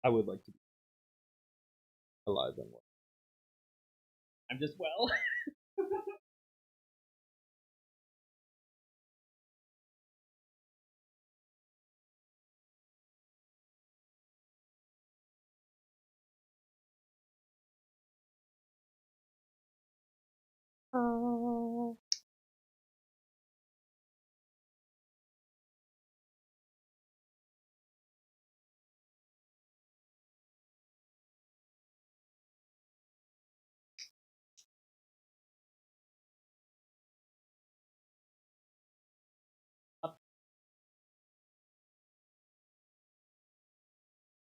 I would like to be alive and well. I'm just well.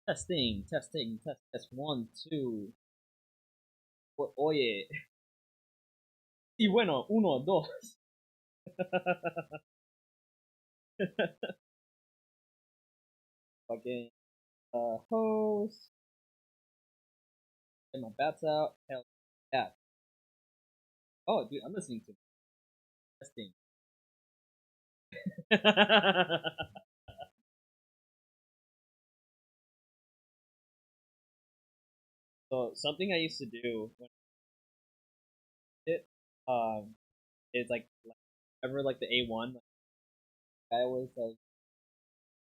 Testing, testing, test, test. One, two. Oye. Y bueno, uno, dos. Fucking host. Get my bats out. Hell yeah. Oh, dude, I'm listening to testing. So something I used to do when it is like ever like the A1 like, I always like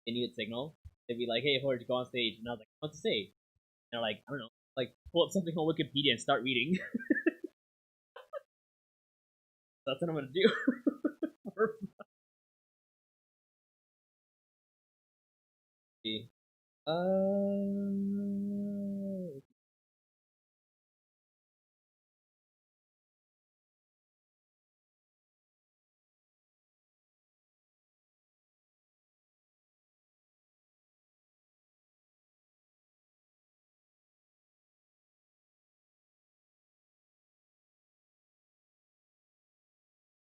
they needed signal. They'd be like, "Hey, Horge, go on stage," and I was like, "What to say?" And they're like, "I don't know." Like pull up something on Wikipedia and start reading. That's what I'm gonna do. uh,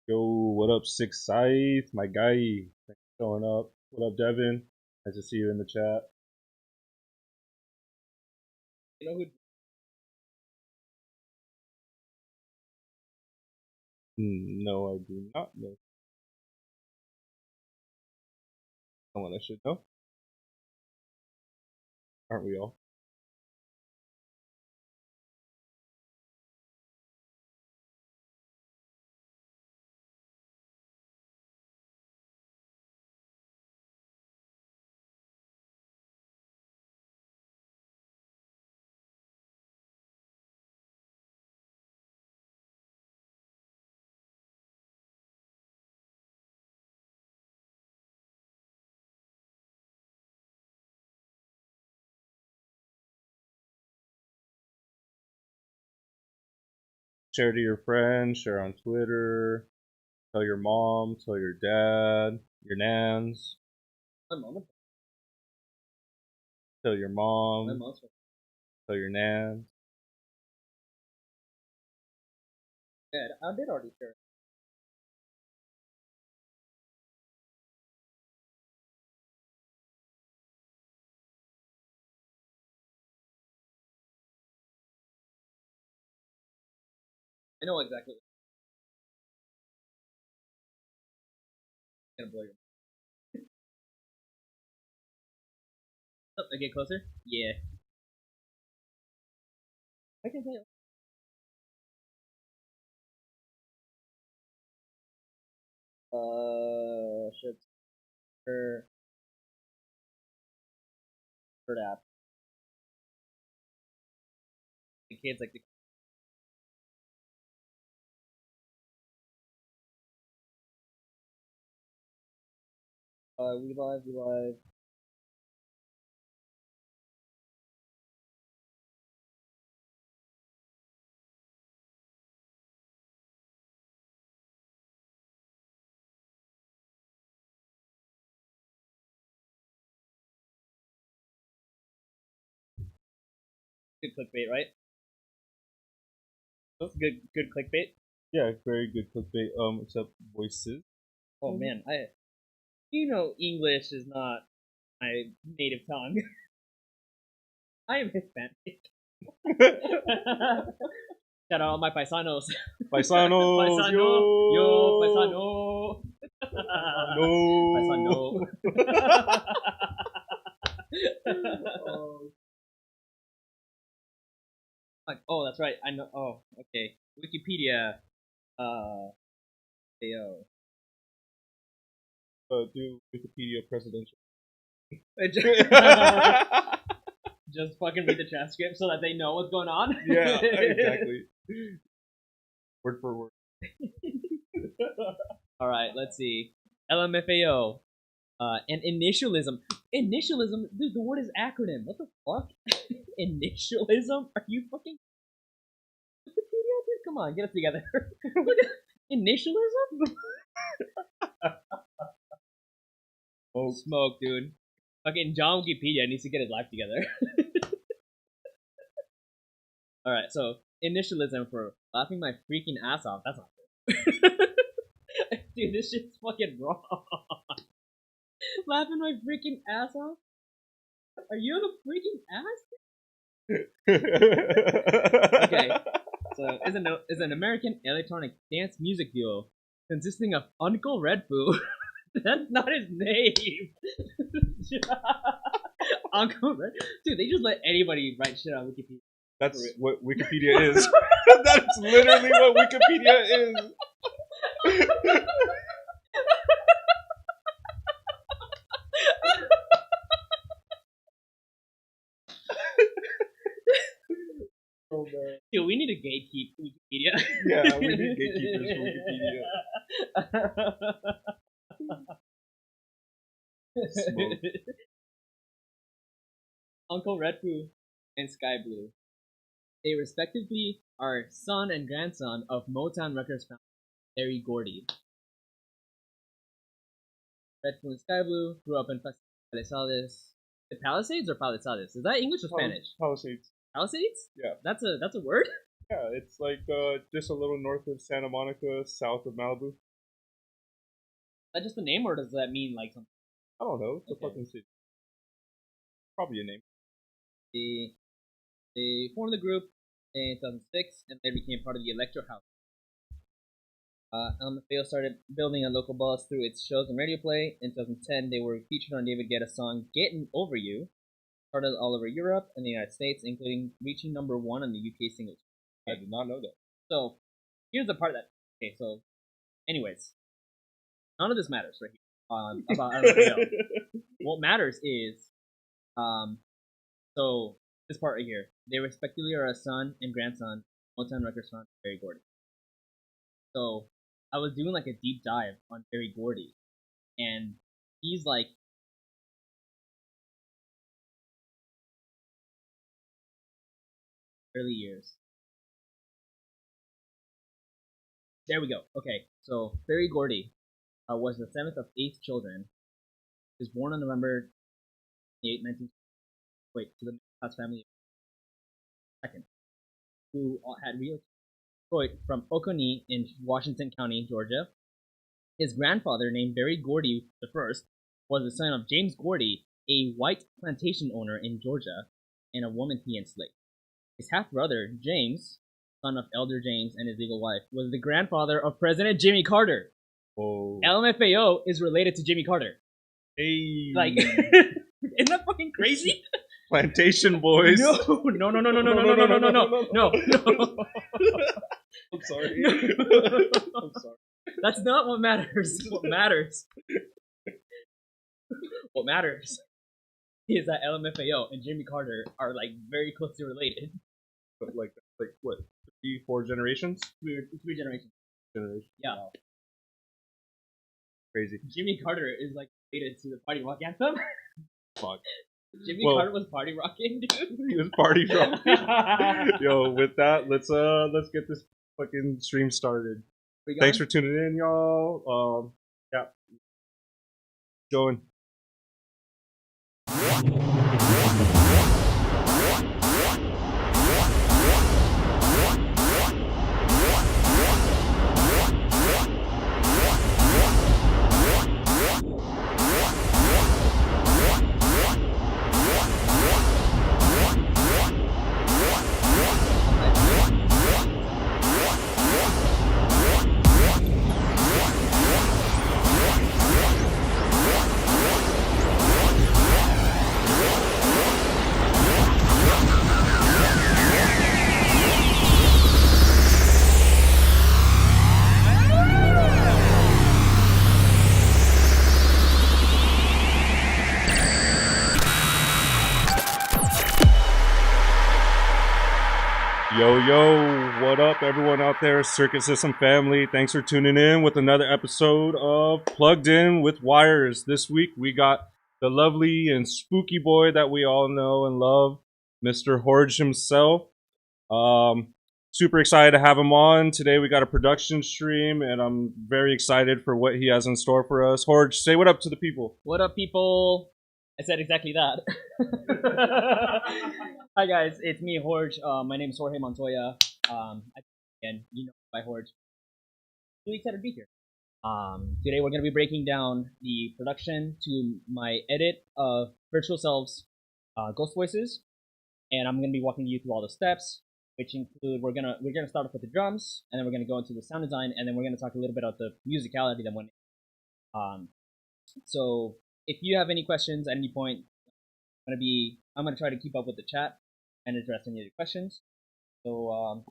Yo, what up, Six Scythe? My guy. Thanks for showing up. What up, Devin? Nice to see you in the chat. you know who? No, I do not know. Someone I should know. Aren't we all? Share to your friends, share on Twitter, tell your mom, tell your dad, your nans, My mom. tell your My mom, mom's. tell your nans. Yeah, I did already share. I know exactly. Gonna blow your. Oh, I get closer. Yeah. I can tell. Should her bird app. The kids like the. We live, we live. Good clickbait, right? That's good clickbait. Yeah, very good clickbait. Except voices. Oh man, English is not my native tongue. I am Hispanic. Shout out all my paisanos. Paisanos, Paisano, yo, paisano. No. Paisano. Oh, that's right. I know. Oh, okay. Wikipedia. Ayo. Do Wikipedia presidential. Just fucking read the transcript so that they know what's going on. Yeah, exactly. Word for word. All right, let's see. LMFAO. And initialism. Initialism, dude, the word is acronym. What the fuck? Initialism? Are you fucking Wikipedia, dude? Come on, get it together. Initialism? Oh, smoke, dude. Fucking John Wikipedia needs to get his life together. Alright, so initialism for laughing my freaking ass off. That's not good. Dude, this shit's fucking wrong. Laughing my freaking ass off? Are you the freaking ass? Okay, so is an American electronic dance music duo consisting of Uncle Red Foo. That's not his name. Uncle Red. Dude, they just let anybody write shit on Wikipedia. That's what Wikipedia is. That's literally what Wikipedia is. Oh, man. Dude, we need to gatekeep Wikipedia. Yeah, we need gatekeepers for Wikipedia. Smoke. Uncle Red Foo and Sky Blue. They respectively are son and grandson of Motown Records founder Berry Gordy. Red Foo and Sky Blue grew up in Palisades. The Palisades or Palisades? Is that English or Spanish? Palisades. Palisades? Yeah. That's a word? Yeah, it's like just a little north of Santa Monica, south of Malibu. Is that just a name or does that mean like something? I don't know. It's Okay. a fucking city. Probably a name. They formed the group in 2006 and they became part of the Electro House. LMFAO started building a local buzz through its shows and radio play. In 2010, they were featured on David Guetta's song "Getting Over You," charted all over Europe and the United States, including reaching number 1 on the UK singles. I did not know that. So, here's the part that. Okay, so, anyways, none of this matters right here about LMFAO. What matters is, so this part right here. They respectively are a son and grandson of Motown Records founder Berry Gordy. So I was doing like a deep dive on Berry Gordy, and he's like early years. There we go. Okay, so Berry Gordy was the 7th of 8 children. He was born on November 8, 19. Wait, to the House family. Second, who had relocated from Oconee in Washington County, Georgia. His grandfather, named Berry Gordy I, was the son of James Gordy, a white plantation owner in Georgia, and a woman he enslaved. His half-brother, James, son of Elder James and his legal wife, was the grandfather of President Jimmy Carter. Oh. LMFAO is related to Jimmy Carter. Hey. Like, isn't that fucking crazy? Plantation boys. No. I'm sorry. I'm sorry. That's not what matters. What matters is that LMFAO and Jimmy Carter are like very closely related. But like what? 3-4 generations? 3 generations. Yeah. Wow. Crazy. Jimmy Carter is like related to the Party Rock anthem. Fuck. Jimmy Carter was party rocking, dude. He was party rocking. Yo, with that, let's get this fucking stream started. Thanks for tuning in, y'all. Yeah. Going. Yo, what up, everyone out there, Circuit System family? Thanks for tuning in with another episode of Plugged In with Wires. This week we got the lovely and spooky boy that we all know and love, Mr. Horge himself. Super excited to have him on. Today we got a production stream, and I'm very excited for what he has in store for us. Horge, say what up to the people. What up, people? I said exactly that. Hi guys, it's me, Horge. My name is Jorge Montoya. Again, you know by Horge. Really excited to be here. Today we're gonna be breaking down the production to my edit of Virtual Selves, Ghost Voices, and I'm gonna be walking you through all the steps, which include we're gonna start off with the drums, and then we're gonna go into the sound design, and then we're gonna talk a little bit about the musicality that went. So if you have any questions at any point, I'm gonna try to keep up with the chat and address any of the questions. So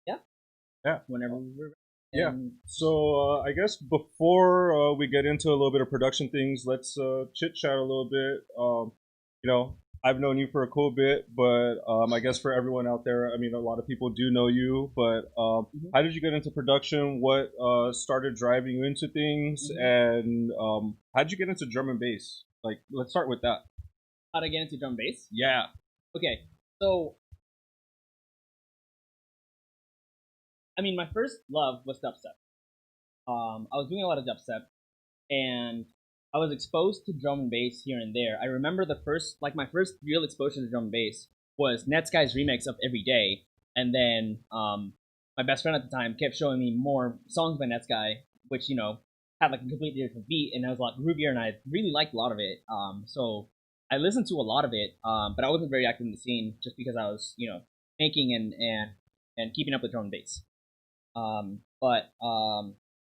yeah, whenever we're ready. So I guess before we get into a little bit of production things, let's chit chat a little bit. I've known you for a cool bit, but I guess for everyone out there, I mean, a lot of people do know you, but how did you get into production? What started driving you into things? And how did you get into drum and bass? Like, let's start with that. How to get into drum and bass? Yeah. Okay, so I mean, my first love was dubstep. I was doing a lot of dubstep, and I was exposed to drum and bass here and there. I remember my first real exposure to drum and bass was Netsky's remix of Every Day, and then my best friend at the time kept showing me more songs by Netsky, which had like a completely different beat, and I was like groovier, and I really liked a lot of it. So I listened to a lot of it, but I wasn't very active in the scene just because I was making and keeping up with drum and bass. But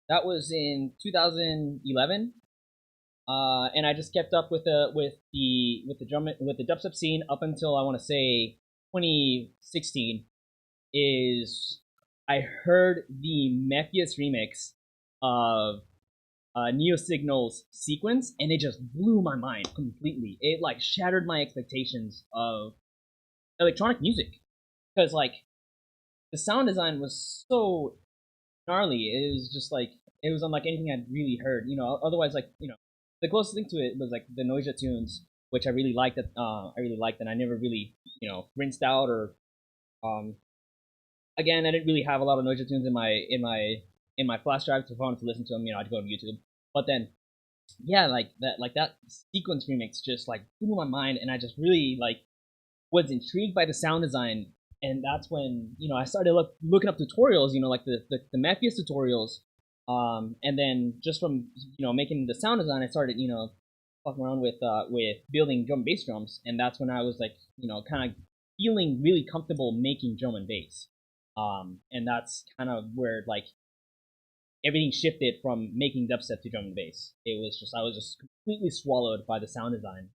that was in 2011. And I just kept up with the dubstep scene up until I want to say 2016. I heard the Mephius remix of Neo Signal's Sequence, and it just blew my mind completely. It like shattered my expectations of electronic music, because like the sound design was so gnarly. It was just like it was unlike anything I'd really heard. Otherwise the closest thing to it was like the Noisia tunes, which I really liked. And I never really, rinsed out or, again, I didn't really have a lot of Noisia tunes in my flash drive, so if I wanted to listen to them, I'd go to YouTube. But then, yeah, that Sequence remix just like blew my mind, and I just really was intrigued by the sound design, and that's when I started looking up tutorials, like the Mephius tutorials. And then just from making the sound design, I started fucking around with building drum and bass drums, and that's when I was like kind of feeling really comfortable making drum and bass. And that's kind of where like everything shifted from making dubstep to drum and bass. I was just completely swallowed by the sound design.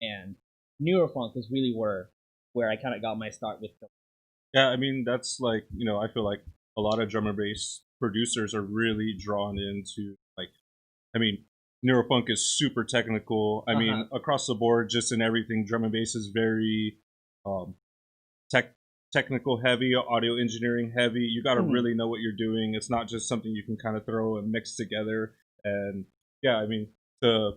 And Neurofunk was really where I kind of got my start with. Yeah, I mean that's like I feel like a lot of drum and bass producers are really drawn into Neurofunk is super technical. I mean, across the board, just in everything, drum and bass is very technical heavy, audio engineering heavy. You got to really know what you're doing. It's not just something you can kind of throw and mix together. And yeah, I mean to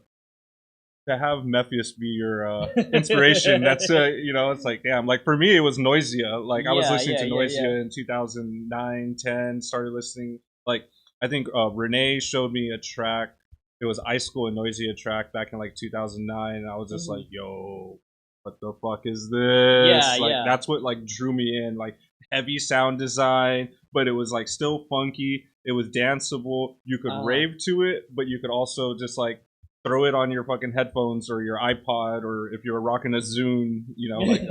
have Mephius be your inspiration, that's it's like damn. Like for me, it was Noisia. Like I was listening to Noisia in 2009, 10. Started listening. Like I think Renee showed me a track. It was Ice School and Noisia track back in like 2009, and I was just like, yo, what the fuck is this? That's what like drew me in. Like heavy sound design, but it was like still funky. It was danceable. You could rave to it, but you could also just like throw it on your fucking headphones or your iPod, or if you were rocking a Zune, like,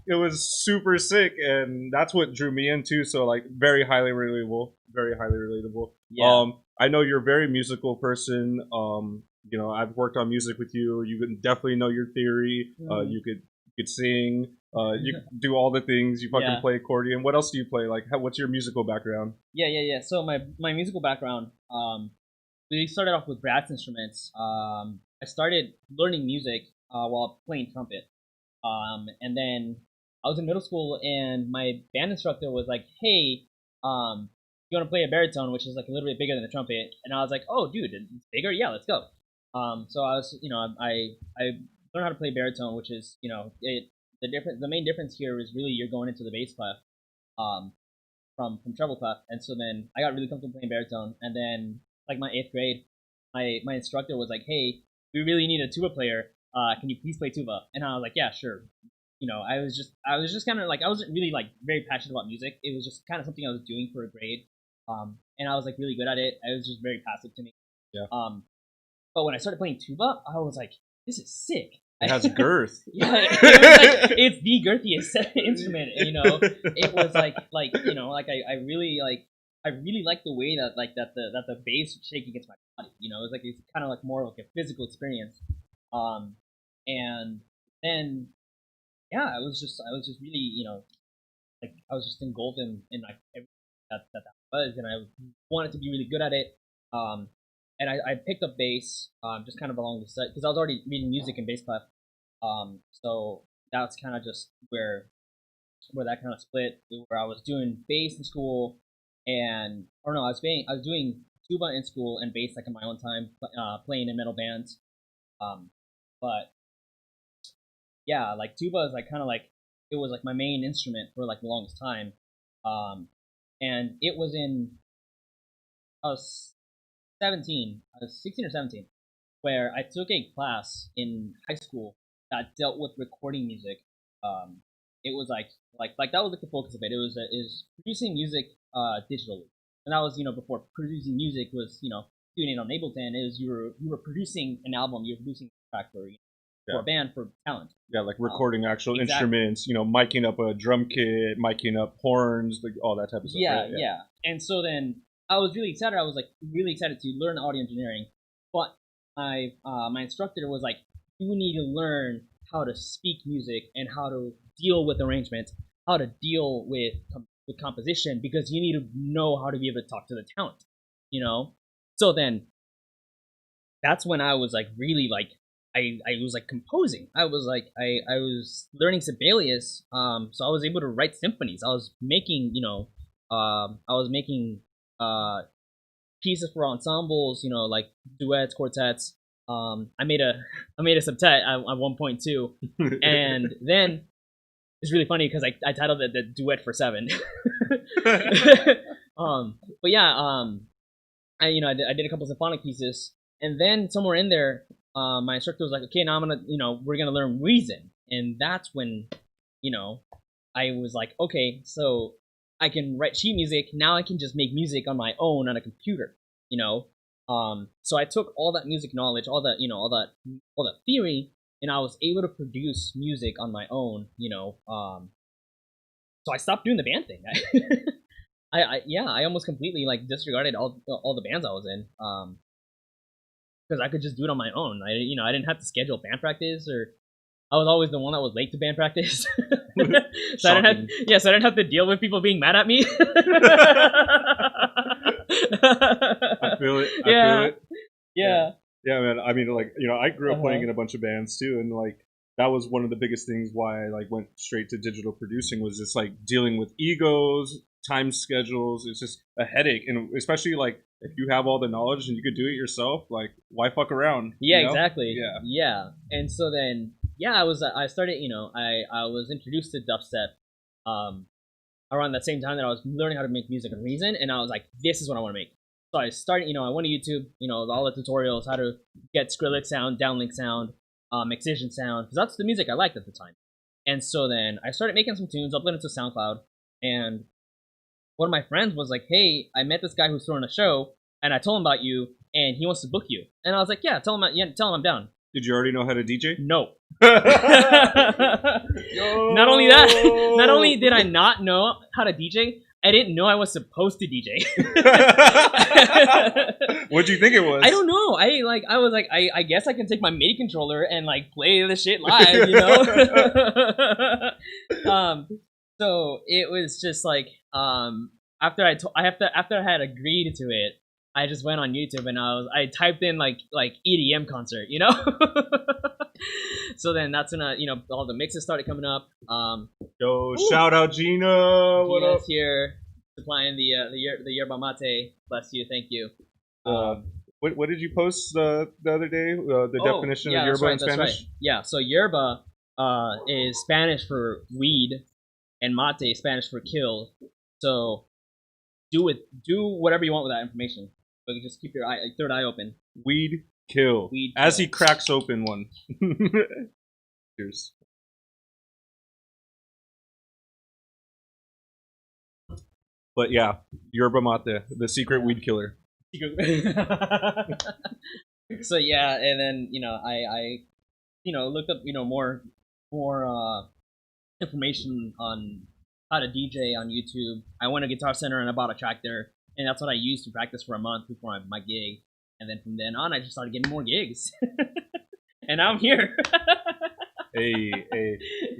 it was super sick, and that's what drew me into. So like very highly relatable. Yeah. I know you're a very musical person. I've worked on music with you. You can definitely know your theory. You could sing. You could do all the things. You fucking play accordion. What else do you play? Like, what's your musical background? Yeah. So my musical background, we started off with brass instruments. I started learning music while playing trumpet. And then I was in middle school, and my band instructor was like, "Hey, you want to play a baritone, which is like a little bit bigger than a trumpet?" And I was like, "Oh, dude, it's bigger? Yeah, let's go." So I was, I learned how to play baritone, which is, the main difference here is really you're going into the bass clef, um, from treble clef, and so then I got really comfortable playing baritone, and then like my 8th grade, my instructor was like, "Hey, we really need a tuba player. Can you please play tuba?" And I was like, "Yeah, sure." I was just kind of like, I wasn't really like very passionate about music. It was just kind of something I was doing for a grade, and I was like really good at it. It was just very passive to me. Yeah. But when I started playing tuba, I was like, "This is sick." It has girth. Yeah, it was like, it's the girthiest instrument. It was like I really like the way that the bass shaking against my body. It's kind of like more like a physical experience. And then yeah, I was just really like I was just engulfed in like everything that was, and I wanted to be really good at it. And I picked up bass, just kind of along the set, because I was already reading music in bass clef. So that's kind of just where that kind of split, where I was doing bass in school, and or no, I was doing tuba in school and bass like in my own time, playing in metal bands. But yeah, like tuba is like kind of like, it was like my main instrument for like the longest time. And it was I was 17, I was 16 or 17, where I took a class in high school that dealt with recording music. It was like that was like the focus of it. It was producing music digitally, and that was before producing music was doing it on Ableton. It was you were producing an album, you were producing a track for a band, for talent. Yeah, like recording actual exactly. instruments, miking up a drum kit, miking up horns, like all that type of stuff. Yeah, right? yeah. And so then I was really excited. I was like really excited to learn audio engineering, but my instructor was like, "You need to learn how to speak music and how to deal with arrangements, how to deal with composition, because you need to know how to be able to talk to the talent." So then that's when I was like really like I was like composing. I was learning Sibelius, so I was able to write symphonies. I was making uh pieces for ensembles, like duets, quartets. I made a septet at one point too, and then it's really funny because I titled it the Duet for Seven. But yeah, I did a couple symphonic pieces, and then somewhere in there, my instructor was like, "Okay, now we're gonna learn Reason," and that's when, I was like, "Okay, so I can write sheet music. Now I can just make music on my own on a computer." So I took all that music knowledge, all that theory, and I was able to produce music on my own. So I stopped doing the band thing. I almost completely like disregarded all the bands I was in, because I could just do it on my own. I didn't have to schedule band practice, or I was always the one that was late to band practice. So I didn't have to deal with people being mad at me. I feel it. Yeah. Yeah, man. I mean, like, I grew up playing in a bunch of bands too, and like that was one of the biggest things why I like went straight to digital producing, was just like dealing with egos, time schedules. It's just a headache, and especially like if you have all the knowledge and you could do it yourself, like why fuck around? Yeah, exactly. Yeah. And so then I started, I was introduced to dubstep around that same time that I was learning how to make music on Reason, and I was like, this is what I want to make. So I started, I went to YouTube, all the tutorials, how to get Skrillex sound, downlink sound, Excision sound, because that's the music I liked at the time. And so then I started making some tunes, uploading to SoundCloud, and one of my friends was like, "Hey, I met this guy who's throwing a show, and I told him about you, and he wants to book you." And I was like, "Yeah, tell him I'm down." Did you already know how to DJ? No. Not only did I not know how to DJ, I didn't know I was supposed to DJ. What'd you think it was? I don't know. I guess I can take my MIDI controller and like play the shit live, So it was just like, after I had agreed to it, I just went on YouTube and I typed in like EDM concert, So then that's when all the mixes started coming up. Yo, shout out Gina. What up? Here supplying the yerba mate. Bless you, thank you. What did you post the other day? The definition of yerba in Spanish? Right. Yeah, so yerba is Spanish for weed, and mate Spanish for kill. So do whatever you want with that information. But just keep your third eye open. Weed kill. Weed As kill. he cracks open one. Cheers. But yeah, yerba mate, the secret weed killer. So yeah, and then I looked up more information on how to DJ on YouTube. I went to Guitar Center and I bought a track there, and that's what I used to practice for a month before my gig. And then from then on, I just started getting more gigs, and now I'm here. Hey,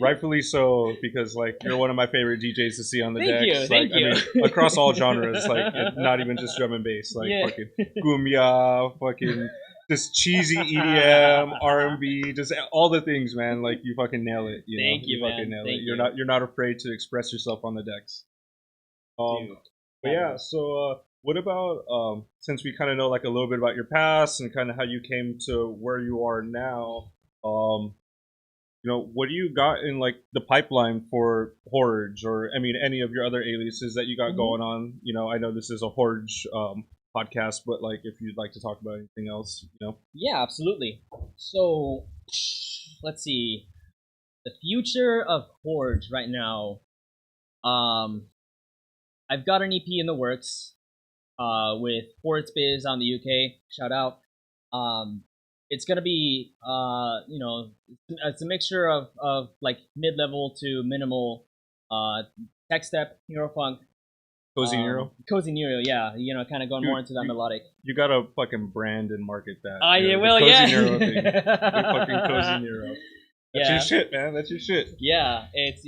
rightfully so, because like you're one of my favorite DJs to see on the decks. Thank you. I mean, across all genres, like not even just drum and bass, like fucking cumbia, fucking just cheesy EDM, R&B, just all the things, man. Like you fucking nail it. Thank you, man. Fucking nail it. Thank You're not afraid to express yourself on the decks. But yeah, so what about since we kind of know like a little bit about your past and kind of how you came to where you are now, what do you got in like the pipeline for Horge, or I mean any of your other aliases that you got going on? I know this is a Horge podcast, but like if you'd like to talk about anything else, Yeah, absolutely. So let's see. The future of Horge right now. I've got an EP in the works with Forest Biz on the UK. Shout out. It's gonna be it's a mixture of like mid-level to minimal tech step, neurofunk. Cozy Neuro? Cozy Neuro, yeah. Kind of going more into that melodic. You gotta fucking brand and market that. Cozy Neuro thing. The fucking Cozy Neuro. That's your shit, man. That's your shit. Yeah, it's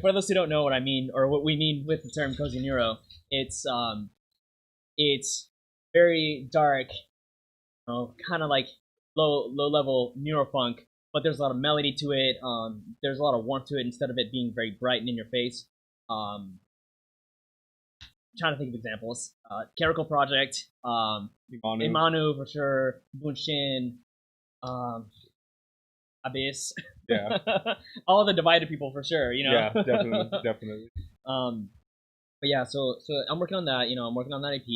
for those who don't know what I mean or what we mean with the term Cozy Neuro, it's very dark, kind of like low level neurofunk, but there's a lot of melody to it. There's a lot of warmth to it instead of it being very bright and in your face. Trying to think of examples. Carical Project, Imanu for sure, Bunshin, Abyss. Yeah. All the divided people for sure, Yeah, definitely. But yeah, so I'm working on that. I'm working on that EP.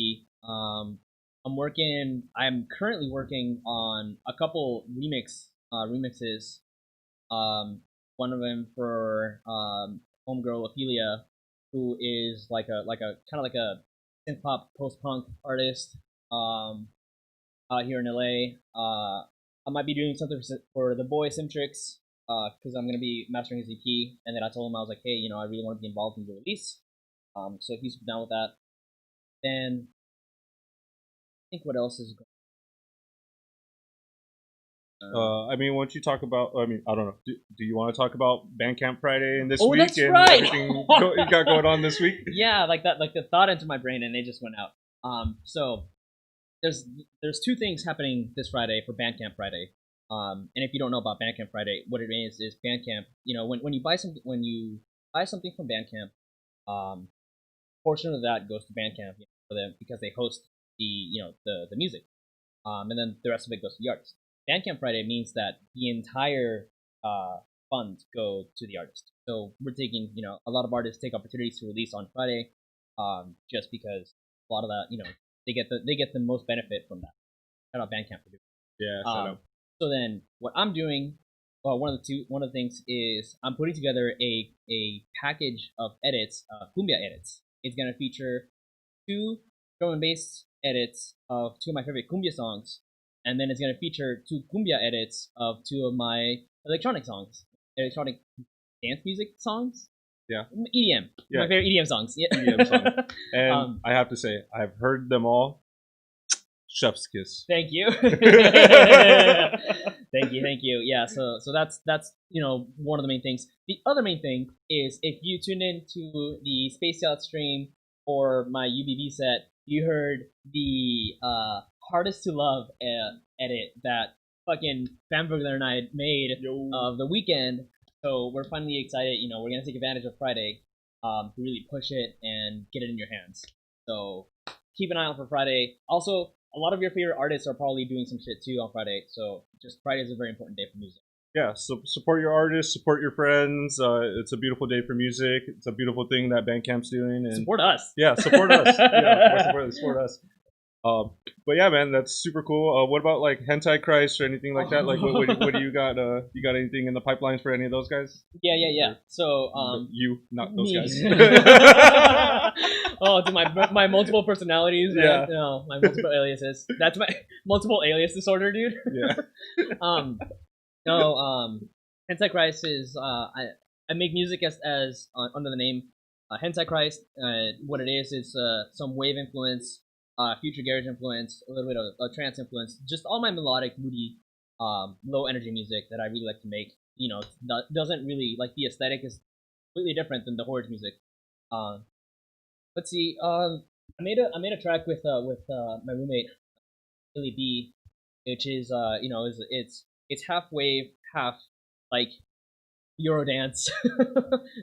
I'm currently working on a couple remixes. One of them for homegirl Ophelia, who is like a kind of like a synth pop post punk artist out here in LA. I might be doing something for the boy Simtrix because I'm gonna be mastering his EP, and then I told him I was like, hey, I really want to be involved in the release. So he's down with that. Then I think what else is going I mean, once you talk about, I don't know. Do you want to talk about Bandcamp Friday and this week that's and right. everything you got going on this week? Yeah, like that, like the thought into my brain and it just went out. So there's two things happening this Friday for Bandcamp Friday. And if you don't know about Bandcamp Friday, what it is Bandcamp. When you buy something from Bandcamp, portion of that goes to Bandcamp for them because they host the music, and then the rest of it goes to the artist. Bandcamp Friday means that the entire funds go to the artist. So we're taking, a lot of artists take opportunities to release on Friday, just because a lot of that, they get the most benefit from that. Shout out Bandcamp for doing it. Yeah, shout out. So then what I'm doing, one of the things is I'm putting together a package of edits, cumbia edits. It's gonna feature 2 drum and bass edits of 2 of my favorite cumbia songs, and then it's gonna feature 2 cumbia edits of 2 of my electronic dance music songs. Yeah. EDM. Yeah. My favorite EDM songs. Yeah. EDM songs. And I have to say, I've heard them all. Chef's kiss. Thank you. Thank you. Yeah, so that's one of the main things. The other main thing is if you tune into the Space Yacht stream or my UBB set, you heard the Hardest to Love edit that fucking Bamberger and I made of the weekend. So we're finally excited. You know, we're gonna take advantage of Friday to really push it and get it in your hands. So keep an eye out for Friday. Also, a lot of your favorite artists are probably doing some shit too on Friday. So just Friday is a very important day for music. Yeah, so support your artists, support your friends. It's a beautiful day for music. It's a beautiful thing that Bandcamp's doing. And support us. Yeah, support us. Yeah, support us. But yeah, man, that's super cool. What about like Hentai Christ or anything like that? Like, what do you got? You got anything in the pipeline for any of those guys? Yeah. So, you, not those me. guys. Oh, to my multiple personalities. Yeah. No, my multiple aliases. That's my multiple alias disorder, dude. Yeah. No. Hentai Christ is I make music as under the name Hentai Christ. What it is some wave influence. Future garage influence, a little bit of trance influence, just all my melodic, moody, low energy music that I really like to make. You know, doesn't really like the aesthetic is completely different than the Horge music. Let's see. I made a track with my roommate Billy B, which is it's half wave, half like Eurodance.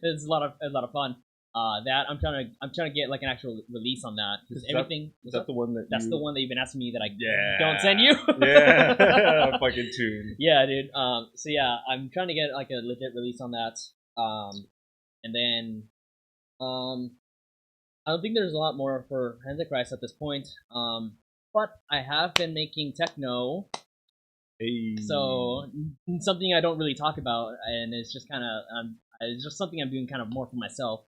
It's a lot of fun. That I'm trying to get like an actual release on that because everything. Is that the one that's the one that you've been asking me that I don't send you? Yeah, fucking tune. Yeah, dude. So yeah, I'm trying to get like a legit release on that. And then I don't think there's a lot more for Hentai Christ at this point. But I have been making techno. Hey. So something I don't really talk about, and it's just kind of it's just something I'm doing kind of more for myself.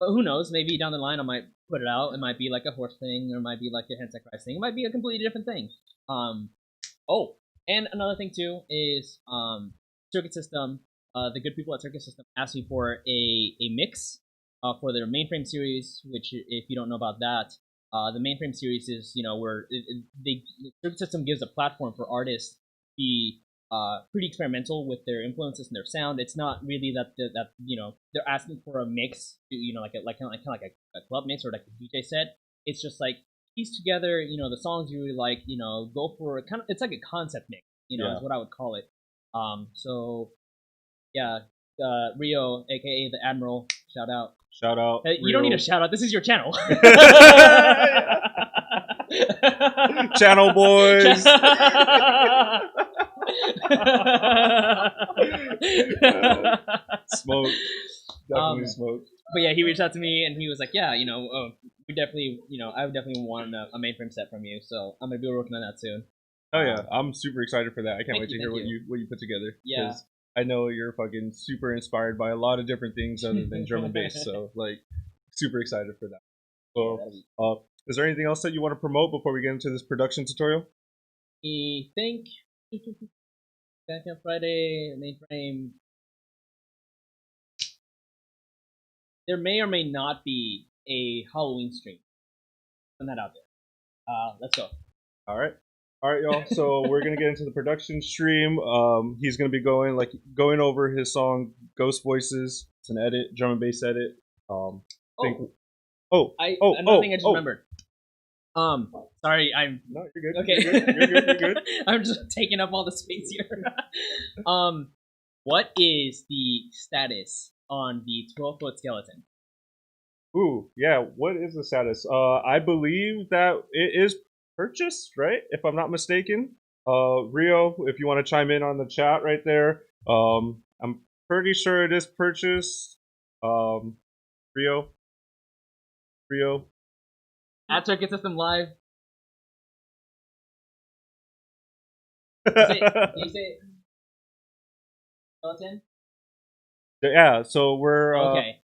But who knows? Maybe down the line I might put it out. It might be like a horse thing, or it might be like a Hentai Christ thing. It might be a completely different thing. Oh, and another thing too is Circuit System. The good people at Circuit System asked me for a mix for their mainframe series. Which, if you don't know about that, the mainframe series is where Circuit System gives a platform for artists to be pretty experimental with their influences and their sound. It's not really that they're asking for a mix to kind of like a club mix or like a DJ set. It's just like piece together the songs you really like. Go for kind of, it's like a concept mix. Is what I would call it. So yeah, Rio, aka the Admiral, shout out. Shout out. You don't need a shout out. This is your channel. Channel boys. Smoke. Definitely smoke. But yeah, he reached out to me and he was like, yeah, we definitely, I would definitely want a mainframe set from you. So I'm gonna be working on that soon. Oh yeah, I'm super excited for that. I can't wait to hear what you put together. Yeah. I know you're fucking super inspired by a lot of different things other than drum and bass. So like, super excited for that. So, is there anything else that you want to promote before we get into this production tutorial? I think back on Friday, mainframe. There may or may not be a Halloween stream. Put that out there. Let's go. All right, y'all. So we're gonna get into the production stream. He's gonna be going over his song "Ghost Voices." It's an edit, drum and bass edit. Another thing I just remembered. Sorry, I'm. No, you're good. Okay, you're good. I'm just taking up all the space here. What is the status on the 12-foot skeleton? Ooh, yeah. What is the status? I believe that it is purchased, right? If I'm not mistaken. Rio, if you want to chime in on the chat right there. I'm pretty sure it is purchased. Rio. At Circuit System Live. Can you say it? Skeleton? Yeah, so we're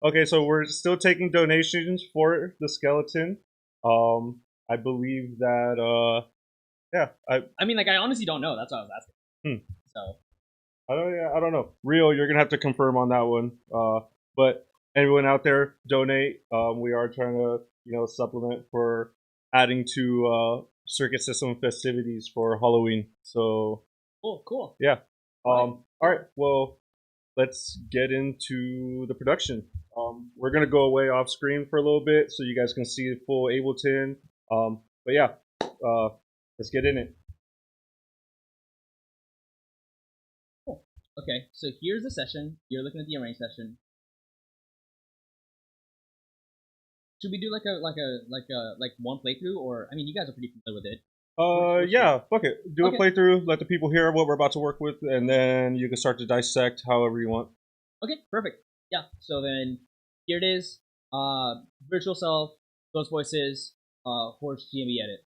okay. So we're still taking donations for the skeleton. I believe that I mean, like, I honestly don't know. That's what I was asking. So I don't know. Rio, you're gonna have to confirm on that one. But anyone out there, donate. We are trying to supplement for adding to Circuit System festivities for Halloween. So cool. Yeah. All right. Well, let's get into the production. We're gonna go away off screen for a little bit so you guys can see the full Ableton. But yeah, let's get in it. Okay, so here's the session. You're looking at the arrange session. Should we do like one playthrough, or I mean, you guys are pretty familiar with it. Yeah, fuck it. Do Okay. a playthrough. Let the people hear what we're about to work with, and then you can start to dissect however you want. Okay, perfect. Yeah. So then here it is. Virtual self, ghost voices, Horge GMB edit.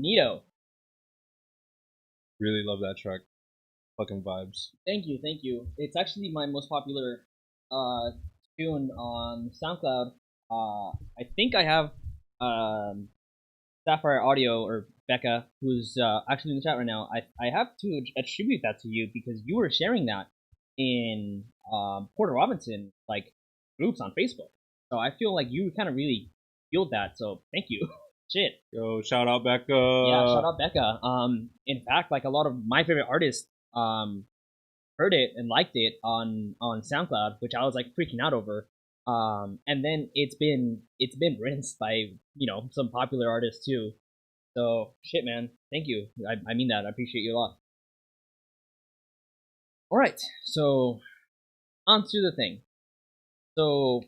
Neato. Really love that track. Fucking vibes. Thank you, thank you. It's actually my most popular tune on SoundCloud. I think I have Sapphire Audio or Becca, who's actually in the chat right now. I have to attribute that to you because you were sharing that in Porter Robinson like groups on Facebook. So I feel like you kind of really fueled that. So thank you. Shit. Yo, shout out Becca. Yeah, shout out Becca. In fact, like a lot of my favorite artists heard it and liked it on SoundCloud, which I was like freaking out over. And then it's been rinsed by some popular artists too. So shit, man. Thank you. I mean that. I appreciate you a lot. All right, so on to the thing. So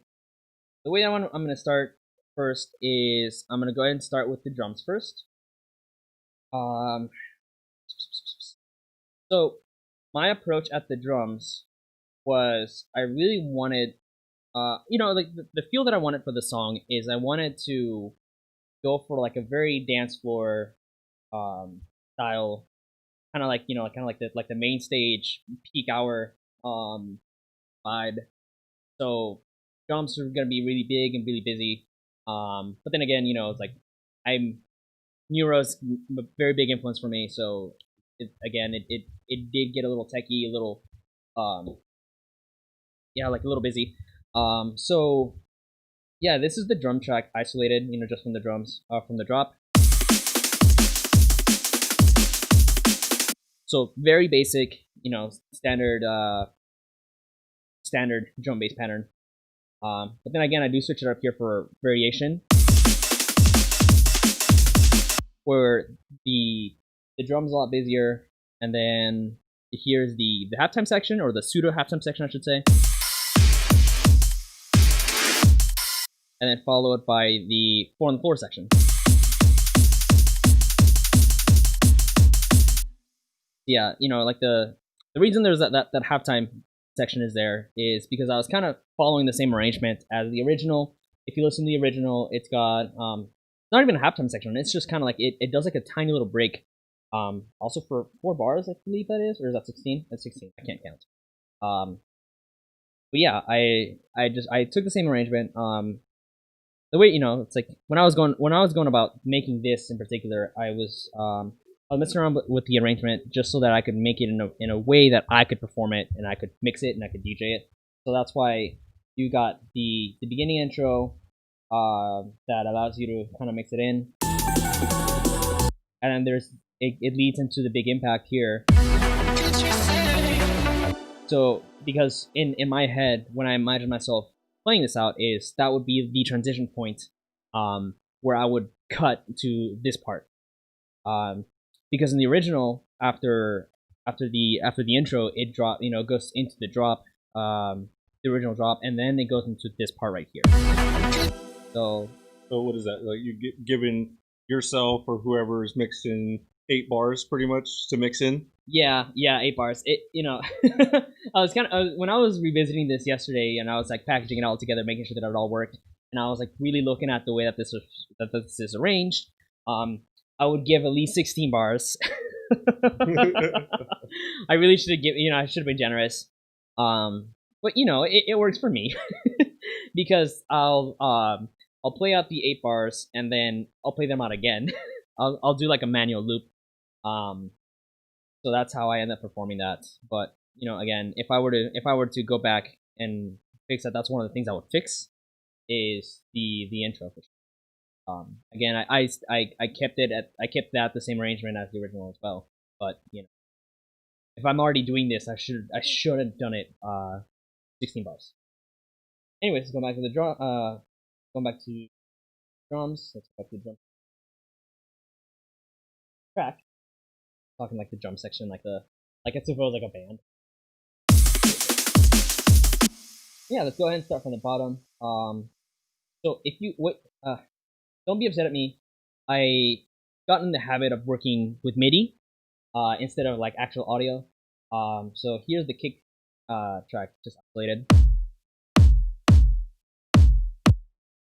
the way I'm gonna start first is I'm gonna go ahead and start with the drums first. So my approach at the drums was I really wanted, like the feel that I wanted for the song is I wanted to go for like a very dance floor style, kind of like the main stage peak hour vibe. So drums are gonna be really big and really busy. But then again, it's like I'm Neuro's a very big influence for me. So it did get a little techy, a little like a little busy. So yeah, this is the drum track isolated, just from the drums, from the drop. So very basic, standard standard drum bass pattern. But then again, I do switch it up here for variation, where the drum's a lot busier, and then here's the halftime section, or the pseudo halftime section, I should say, and then followed by the 4 on the floor section. Yeah, like the reason there's that halftime section is there is because I was kind of following the same arrangement as the original. If you listen to the original, it's got not even a halftime section. It's just kind of like it does like a tiny little break. Also for 4 bars, I believe that is, or is that 16? That's 16. I can't count. But yeah, I took the same arrangement. The way it's like when I was going about making this in particular, I was messing around with the arrangement just so that I could make it in a way that I could perform it, and I could mix it, and I could DJ it. So that's why you got the beginning intro that allows you to kind of mix it in, and then it leads into the big impact here. So because in my head, when I imagine myself playing this out, is that would be the transition point where I would cut to this part. Because in the original, after the intro, it goes into the drop, the original drop, and then it goes into this part right here. So what is that? Like you giving yourself or whoever is mixing 8 bars pretty much to mix in? Yeah, 8 bars. I was when I was revisiting this yesterday, and I was like packaging it all together, making sure that it all worked, and I was like really looking at the way that this is arranged. I would give at least 16 bars. I really should have I should have been generous. But it works for me because I'll play out the 8 bars, and then I'll play them out again. I'll do like a manual loop. So that's how I end up performing that. But again, if I were to go back and fix that, that's one of the things I would fix is the intro. Again, I kept that the same arrangement as the original as well. But if I'm already doing this, I should have done it 16 bars. Anyways, let's go back to the drum. Going back to drums. Let's go back to the drum track. Talking like the drum section, like it's if it was like a band. Yeah, let's go ahead and start from the bottom. So if you don't be upset at me. I got in the habit of working with MIDI instead of like actual audio. So here's the kick track just isolated.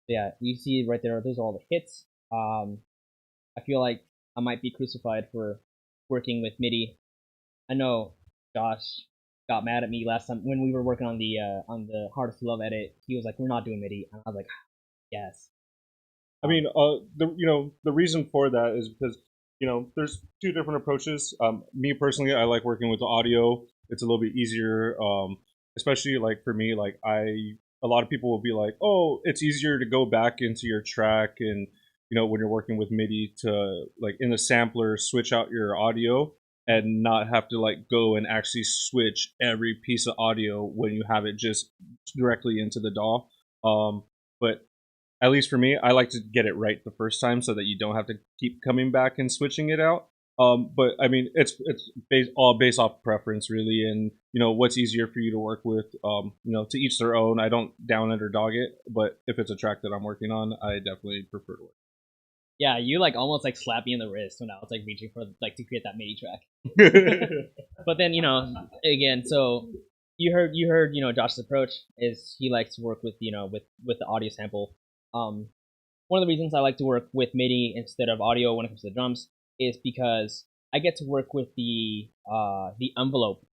Yeah, you see right there. Those are all the hits. I feel like I might be crucified for working with MIDI. I know Josh got mad at me last time when we were working on the Hardest to Love edit. He was like, "We're not doing MIDI," and I was like, "Yes." I mean, the reason for that is because there's 2 different approaches. Me personally, I like working with the audio. It's a little bit easier, especially like for me. Like a lot of people will be like, "Oh, it's easier to go back into your track," and when you're working with MIDI to like in the sampler switch out your audio and not have to like go and actually switch every piece of audio when you have it just directly into the DAW. But at least for me, I like to get it right the first time so that you don't have to keep coming back and switching it out. But I mean, it's all based off preference, really, and what's easier for you to work with. To each their own. I don't down it or dog it, but if it's a track that I'm working on, I definitely prefer to work. Yeah, you like almost like slap me in the wrist when I was like reaching for like to create that MIDI track. But then again, so you heard Josh's approach is he likes to work with with the audio sample. One of the reasons I like to work with MIDI instead of audio when it comes to the drums is because I get to work with the envelope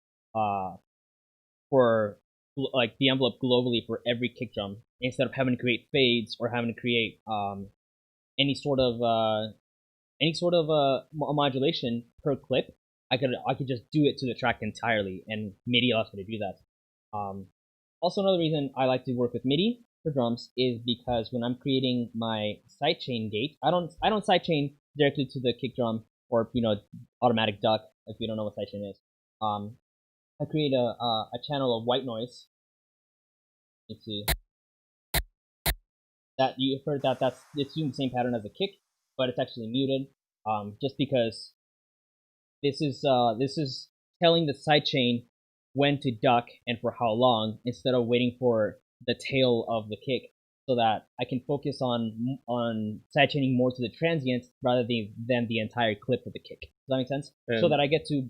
for like the envelope globally for every kick drum instead of having to create fades or having to create any sort of modulation per clip. I could just do it to the track entirely, and MIDI allows me to do that. Also, another reason I like to work with MIDI for drums is because when I'm creating my sidechain gate, I don't sidechain directly to the kick drum or automatic duck if you don't know what sidechain is. I create a channel of white noise. Let's see. That you've heard it's doing the same pattern as a kick, but it's actually muted. Just because this is telling the sidechain when to duck and for how long, instead of waiting for the tail of the kick, so that I can focus on sidechaining more to the transient rather than the entire clip of the kick. Does that make sense? And so that I get to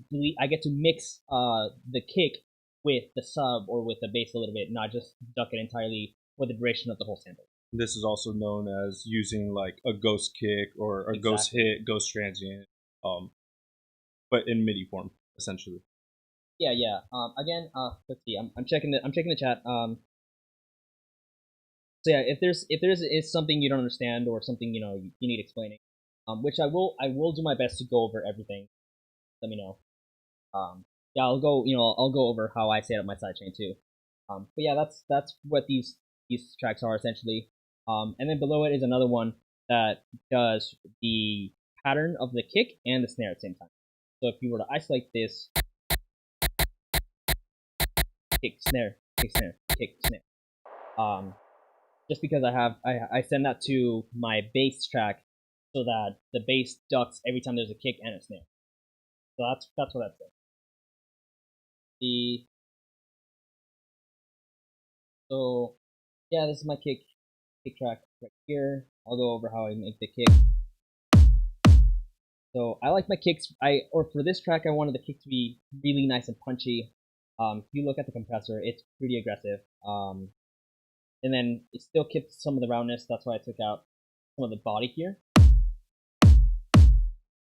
mix the kick with the sub or with the bass a little bit, not just duck it entirely for the duration of the whole sample. This is also known as using like a ghost kick or a ghost hit, ghost transient, but in MIDI form essentially. Yeah. Again, let's see. I'm checking the chat. So yeah, if there's is something you don't understand or something you need explaining, which I will do my best to go over everything. Let me know. Yeah, I'll go over how I set up my sidechain too. But yeah, that's what these tracks are essentially. And then below it is another one that does the pattern of the kick and the snare at the same time. So if you were to isolate this, kick, snare, kick, snare, kick, snare. Just because I send that to my bass track so that the bass ducks every time there's a kick and a snare. So that's what that's doing. So yeah, this is my kick track right here. I'll go over how I make the kick. So I like my kicks. For this track, I wanted the kick to be really nice and punchy. If you look at the compressor, it's pretty aggressive. And then it still keeps some of the roundness. That's why I took out some of the body here.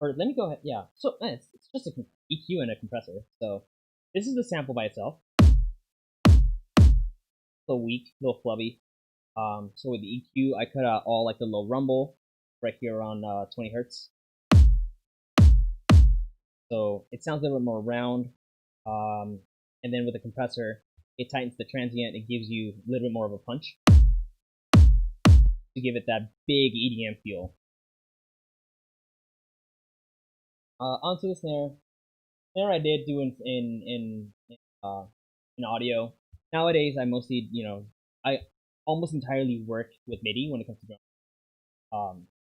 Or let me go ahead. Yeah. So it's just an EQ and a compressor. So this is the sample by itself. A little weak, a little flubby. So with the EQ, I cut out all like the low rumble right here on 20 hertz. So it sounds a little bit more round. And then with the compressor, it tightens the transient. It gives you a little bit more of a punch to give it that big EDM feel. Onto the snare. Snare I did do in audio. Nowadays, I mostly, I almost entirely work with MIDI when it comes to drums.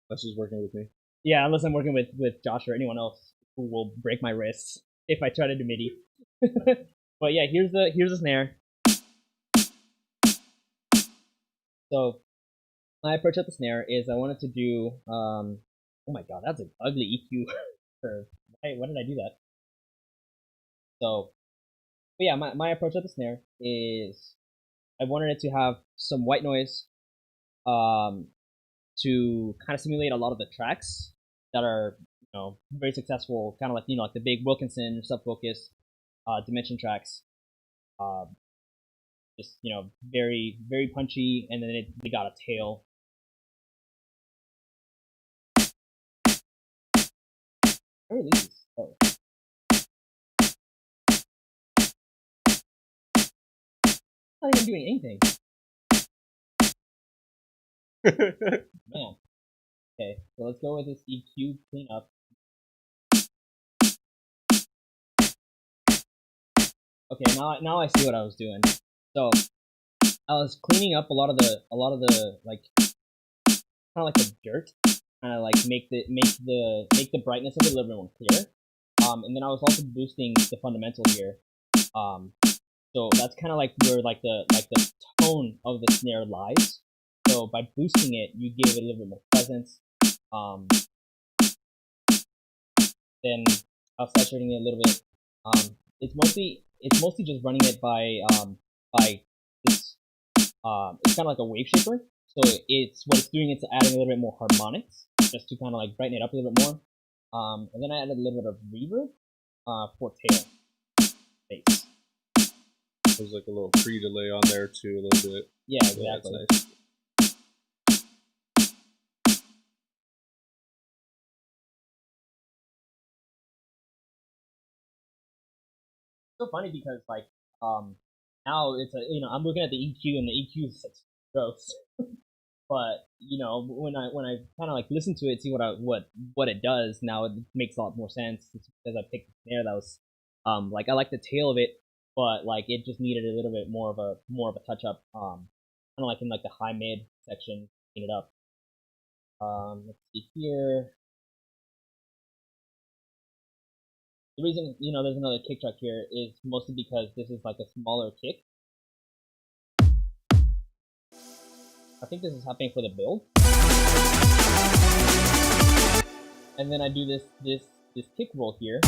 That's just working with me. Yeah, unless I'm working with Josh or anyone else who will break my wrists if I try to do MIDI. But yeah, here's the snare. So my approach at the snare is I wanted to do oh my god, that's an ugly EQ curve. Why did I do that? So but yeah, my approach at the snare is I wanted it to have some white noise to kind of simulate a lot of the tracks that are very successful, kind of like like the big Wilkinson sub focus dimension tracks. Just very very punchy, and then they got a tail. Where are these? Oh. Not even doing anything. Man. Okay, so let's go with this EQ cleanup. Okay, now I see what I was doing. So I was cleaning up a lot of the like kind of like the dirt, kind of like make the brightness of it a little bit more clear. And then I was also boosting the fundamental here. So that's kind of like where like the tone of the snare lies. So by boosting it, you give it a little bit more presence. Then I was saturating it a little bit. It's mostly just running it by this. It's kind of like a wave shaper. So what it's doing is adding a little bit more harmonics, just to kind of like brighten it up a little bit more. And then I added a little bit of reverb for tail bass. There's like a little pre-delay on there too, a little bit. Yeah, exactly. Yeah, that's nice. So funny because like now it's I'm looking at the EQ and the EQ is like gross. But when I kind of like listen to it, see what it does, now it makes a lot more sense. It's because I picked the snare that was like I like the tail of it, but like it just needed a little bit more of a touch up. Kind of like in like the high mid section, clean it up. Let's see here. The reason there's another kick track here is mostly because this is like a smaller kick. I think this is happening for the build. And then I do this kick roll here.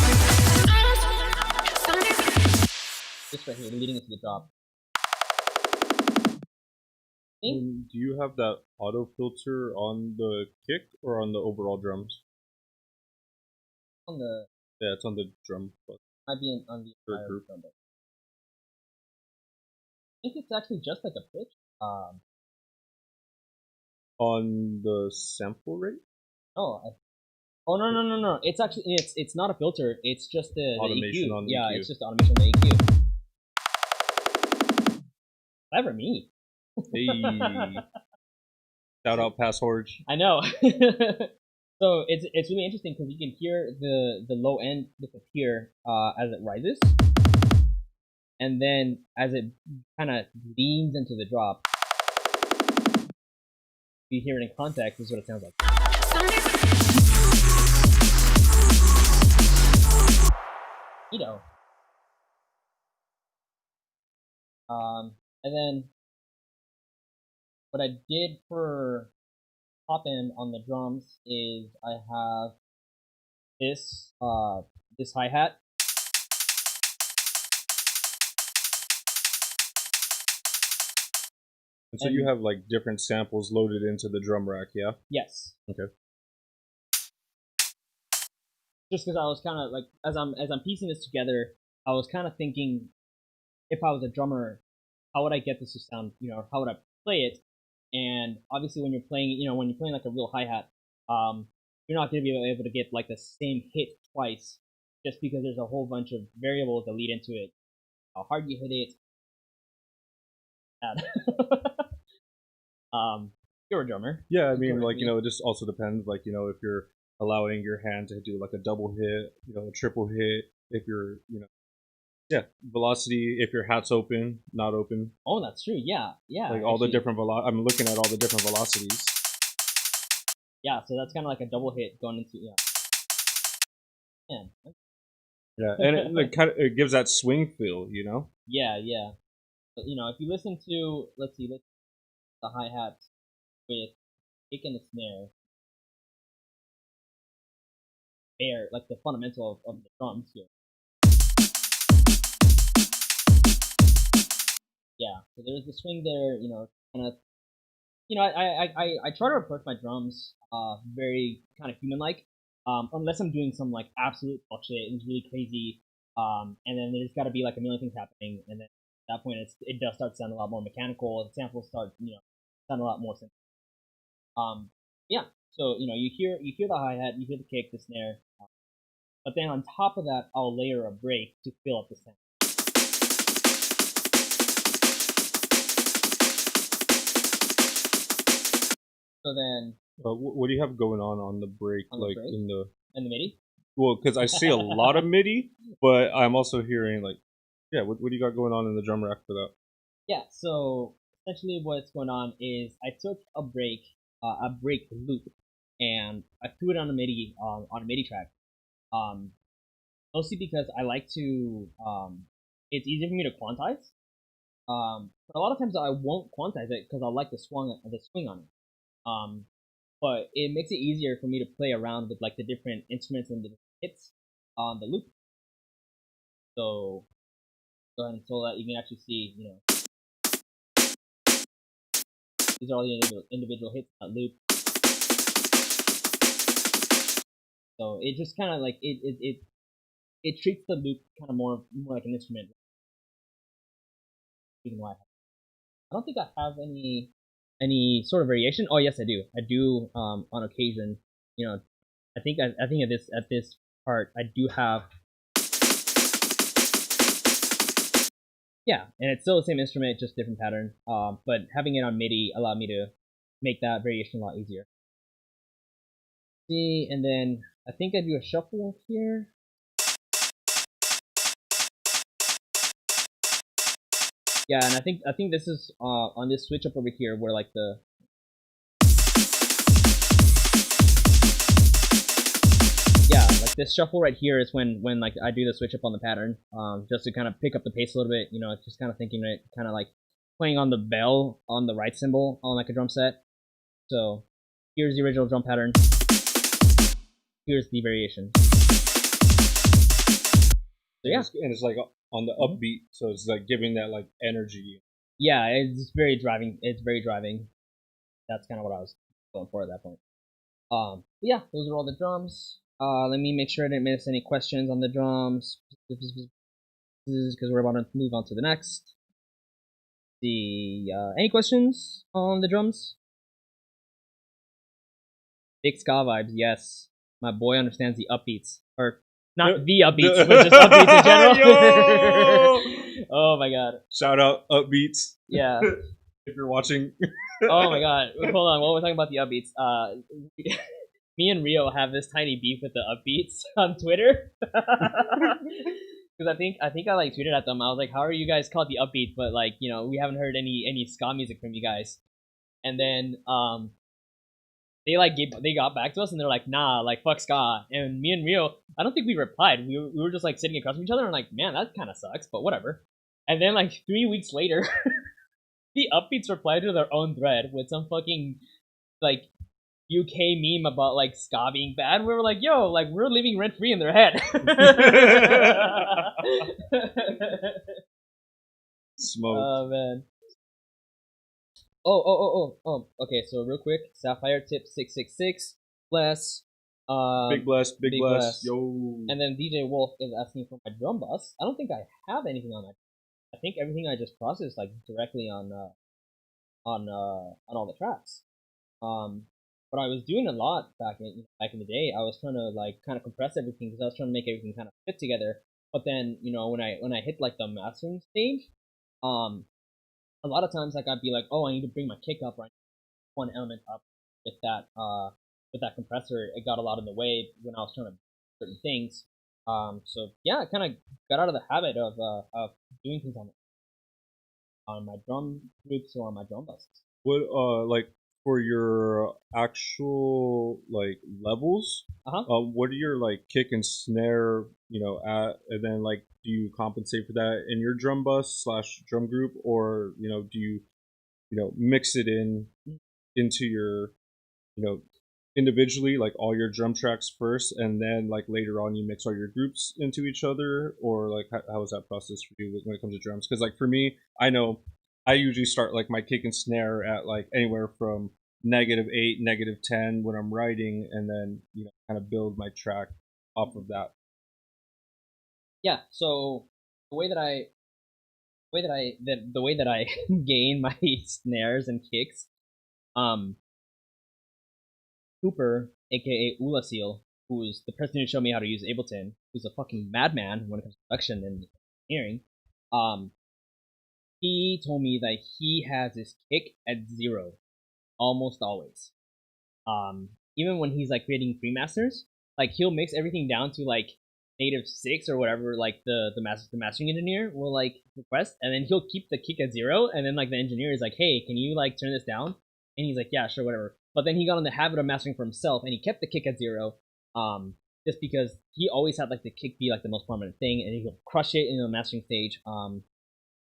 This right here, leading into the drop. Do you have that auto filter on the kick or on the overall drums? On the Yeah, it's on the drum. Might be on the entire group. drum. I think it's actually just like a pitch. On the sample rate? Oh no! It's actually it's not a filter. It's just the automation EQ. On the yeah, EQ. It's just automation on the EQ. Clever me. Hey. Shout out past Horge. I know. So it's really interesting because you can hear the low end disappear as it rises, and then as it kind of leans into the drop, you hear it in context. This is what it sounds like. And then what I did for top end on the drums is I have this hi-hat. And so you have like different samples loaded into the drum rack, yeah? Yes. Okay. Just because I was kind of like, as I'm piecing this together, I was kind of thinking, if I was a drummer, how would I get this to sound? How would I play it? And obviously, when you're playing, like a real hi-hat, you're not going to be able to get like the same hit twice, just because there's a whole bunch of variables that lead into it. How hard you hit it. You're a drummer. Yeah, I mean, like, it just also depends, like, if you're allowing your hand to do like a double hit, a triple hit, if you're, velocity, if your hat's open, not open. Oh, that's true. Yeah. Like all the different I'm looking at all the different velocities. Yeah, so that's kind of like a double hit going into Yeah, and it gives that swing feel, Yeah. But, if you listen to let's the hi-hat with kick and the snare, like the fundamental of the drums here. Yeah, so there's the swing there, kind of, I try to approach my drums very kind of human-like, unless I'm doing some like absolute bullshit and it's really crazy, and then there's got to be like a million things happening, and then at that point it does start to sound a lot more mechanical. The samples start sound a lot more simple. Yeah, so you hear the hi-hat, you hear the kick, the snare, but then on top of that I'll layer a break to fill up the sound. So then, what do you have going on the break, like break? in the MIDI? Well, because I see a lot of MIDI, but I'm also hearing like, what do you got going on in the drum rack for that? Yeah, so essentially what's going on is I took a break loop, and I threw it on a MIDI track. Mostly because I like to, it's easier for me to quantize. But a lot of times I won't quantize it because I like the swing on it. But it makes it easier for me to play around with like the different instruments and the hits on the loop. So go ahead and so that you can actually see, these are all the individual hits on that loop. So it just kind of like it treats the loop kind of more like an instrument. reason why. I don't think I have any sort of variation. Oh yes, I do. I do on occasion. You know, I think at this part I do have. Yeah, and it's still the same instrument, just different pattern. But having it on MIDI allowed me to make that variation a lot easier. See, and then I think I do a shuffle here. Yeah, and I think this is on this switch up over here where like the like this shuffle right here is when like I do the switch up on the pattern, just to kind of pick up the pace a little bit. You know, it's just kind of thinking right, kind of like playing on the bell on the right cymbal on like a drum set. So here's the original drum pattern. Here's the variation. So yeah, and it's like on the upbeat, so it's like giving that like energy. Yeah, it's very driving. It's very driving. That's kind of what I was going for at that point. Yeah, those are all the drums. Let me make sure I didn't miss any questions on the drums because we're about to move on to the next. Any questions on the drums? Big ska vibes, yes. My boy understands the upbeats, or not the upbeats, but just upbeats in general. Oh my god! Shout out upbeats. Yeah. If you're watching. Oh my god! Hold on, while we're talking about the upbeats, me and Rio have this tiny beef with the upbeats on Twitter. Because I think I like tweeted at them. I was like, "How are you guys called the upbeats?" But like, you know, we haven't heard any ska music from you guys. And then they got back to us and they're like, "Nah, like fuck ska." And me and Rio, I don't think we replied. We were just like sitting across from each other and like, man, that kind of sucks, but whatever. And then like 3 weeks later, the upbeats replied to their own thread with some fucking like UK meme about like ska being bad. We were like, yo, like we're living rent free in their head. Smoke. Oh man. Oh. Okay, so real quick, Sapphire Tip 666, bless. Big bless. Yo. And then DJ Wolf is asking for my drum bus. I don't think I have anything on that. I think everything I just processed like directly on all the tracks. But I was doing a lot back in the day. I was trying to like kind of compress everything because I was trying to make everything kind of fit together. But then when I hit like the mastering stage, a lot of times like I'd be like, oh, I need to bring my kick up or one element up with that compressor. It got a lot in the way when I was trying to do certain things. So yeah, I kind of got out of the habit of doing things on my drum groups or on my drum buses. What like for your actual like levels? What are your like kick and snare? At, and then like do you compensate for that in your drum bus / drum group, or do you mix it into your individually, like all your drum tracks first, and then like later on you mix all your groups into each other, or like how is that process for you when it comes to drums? Because like for me, I know I usually start like my kick and snare at like anywhere from -8, -10 when I'm writing, and then kind of build my track off of that. Yeah. So the way that I gain my snares and kicks, Cooper, aka Ula Seal, who's the person who showed me how to use Ableton, who's a fucking madman when it comes to production and engineering, he told me that he has his kick at 0, almost always. Even when he's like creating pre-masters, like he'll mix everything down to like -6 or whatever, like the mastering engineer will like request, and then he'll keep the kick at 0, and then like the engineer is like, hey, can you like turn this down? And he's like, yeah, sure, whatever. But then he got in the habit of mastering for himself, and he kept the kick at 0, just because he always had like the kick be like the most prominent thing, and he'll crush it in the mastering stage.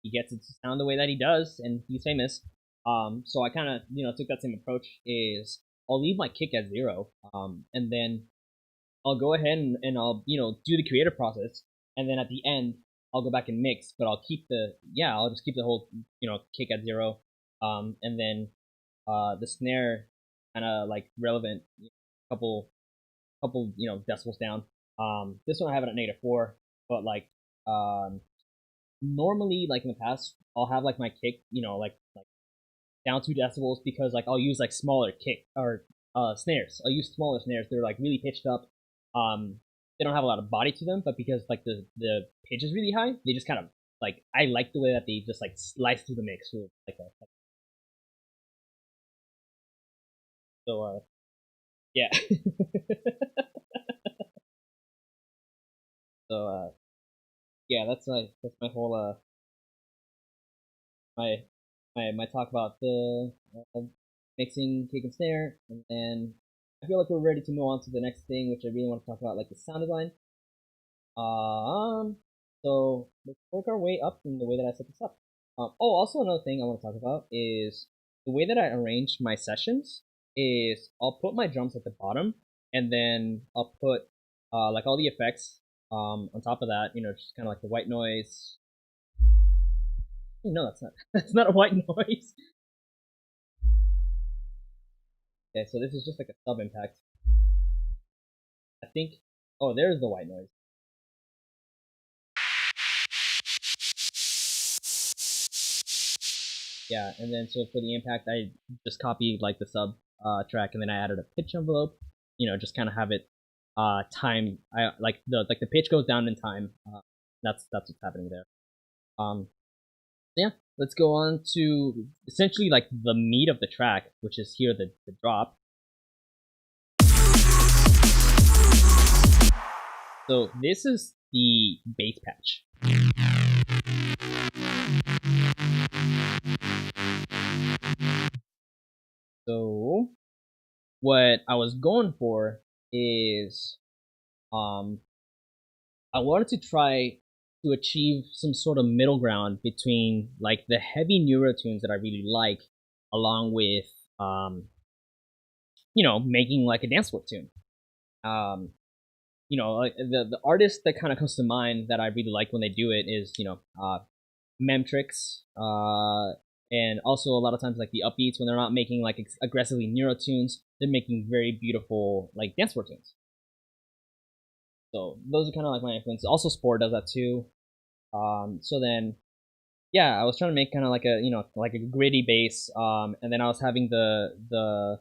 He gets it to sound the way that he does, and he's famous. So I kind of took that same approach. Is I'll leave my kick at 0, and then I'll go ahead and I'll do the creative process, and then at the end I'll go back and mix, but I'll just keep the whole kick at 0, and then the snare kind of like relevant, couple decibels down. This one I have it at -4, but like normally, like in the past, I'll have like my kick, like down 2 decibels because like I'll use like smaller kick or snares. I'll use smaller snares. They're like really pitched up. They don't have a lot of body to them, but because like the pitch is really high, they just kind of like I like the way that they just like slice through the mix with like a. So yeah. So yeah, that's my whole my my talk about the mixing kick and snare, and then I feel like we're ready to move on to the next thing, which I really want to talk about, like the sound design. So let's work our way up from the way that I set this up. Also another thing I want to talk about is the way that I arrange my sessions. Is I'll put my drums at the bottom, and then I'll put like all the effects on top of that. Just kind of like the white noise. No, that's not. That's not a white noise. Okay, so this is just like a sub impact. I think. Oh, there's the white noise. Yeah, and then so for the impact, I just copied like the sub track, and then I added a pitch envelope. Just kind of have it time. I like the pitch goes down in time. That's what's happening there. Yeah, let's go on to essentially like the meat of the track, which is here the drop. So this is the bass patch. So what I was going for is I wanted to try to achieve some sort of middle ground between like the heavy neurotunes that I really like, along with making like a dance floor tune. Like the artist that kind of comes to mind that I really like when they do it is Memtrix, and also a lot of times like the upbeats when they're not making like aggressively neurotunes, they're making very beautiful like dance floor tunes. So those are kind of like my influences. Also, Spore does that too. So then, yeah, I was trying to make kind of like a like a gritty bass, and then I was having the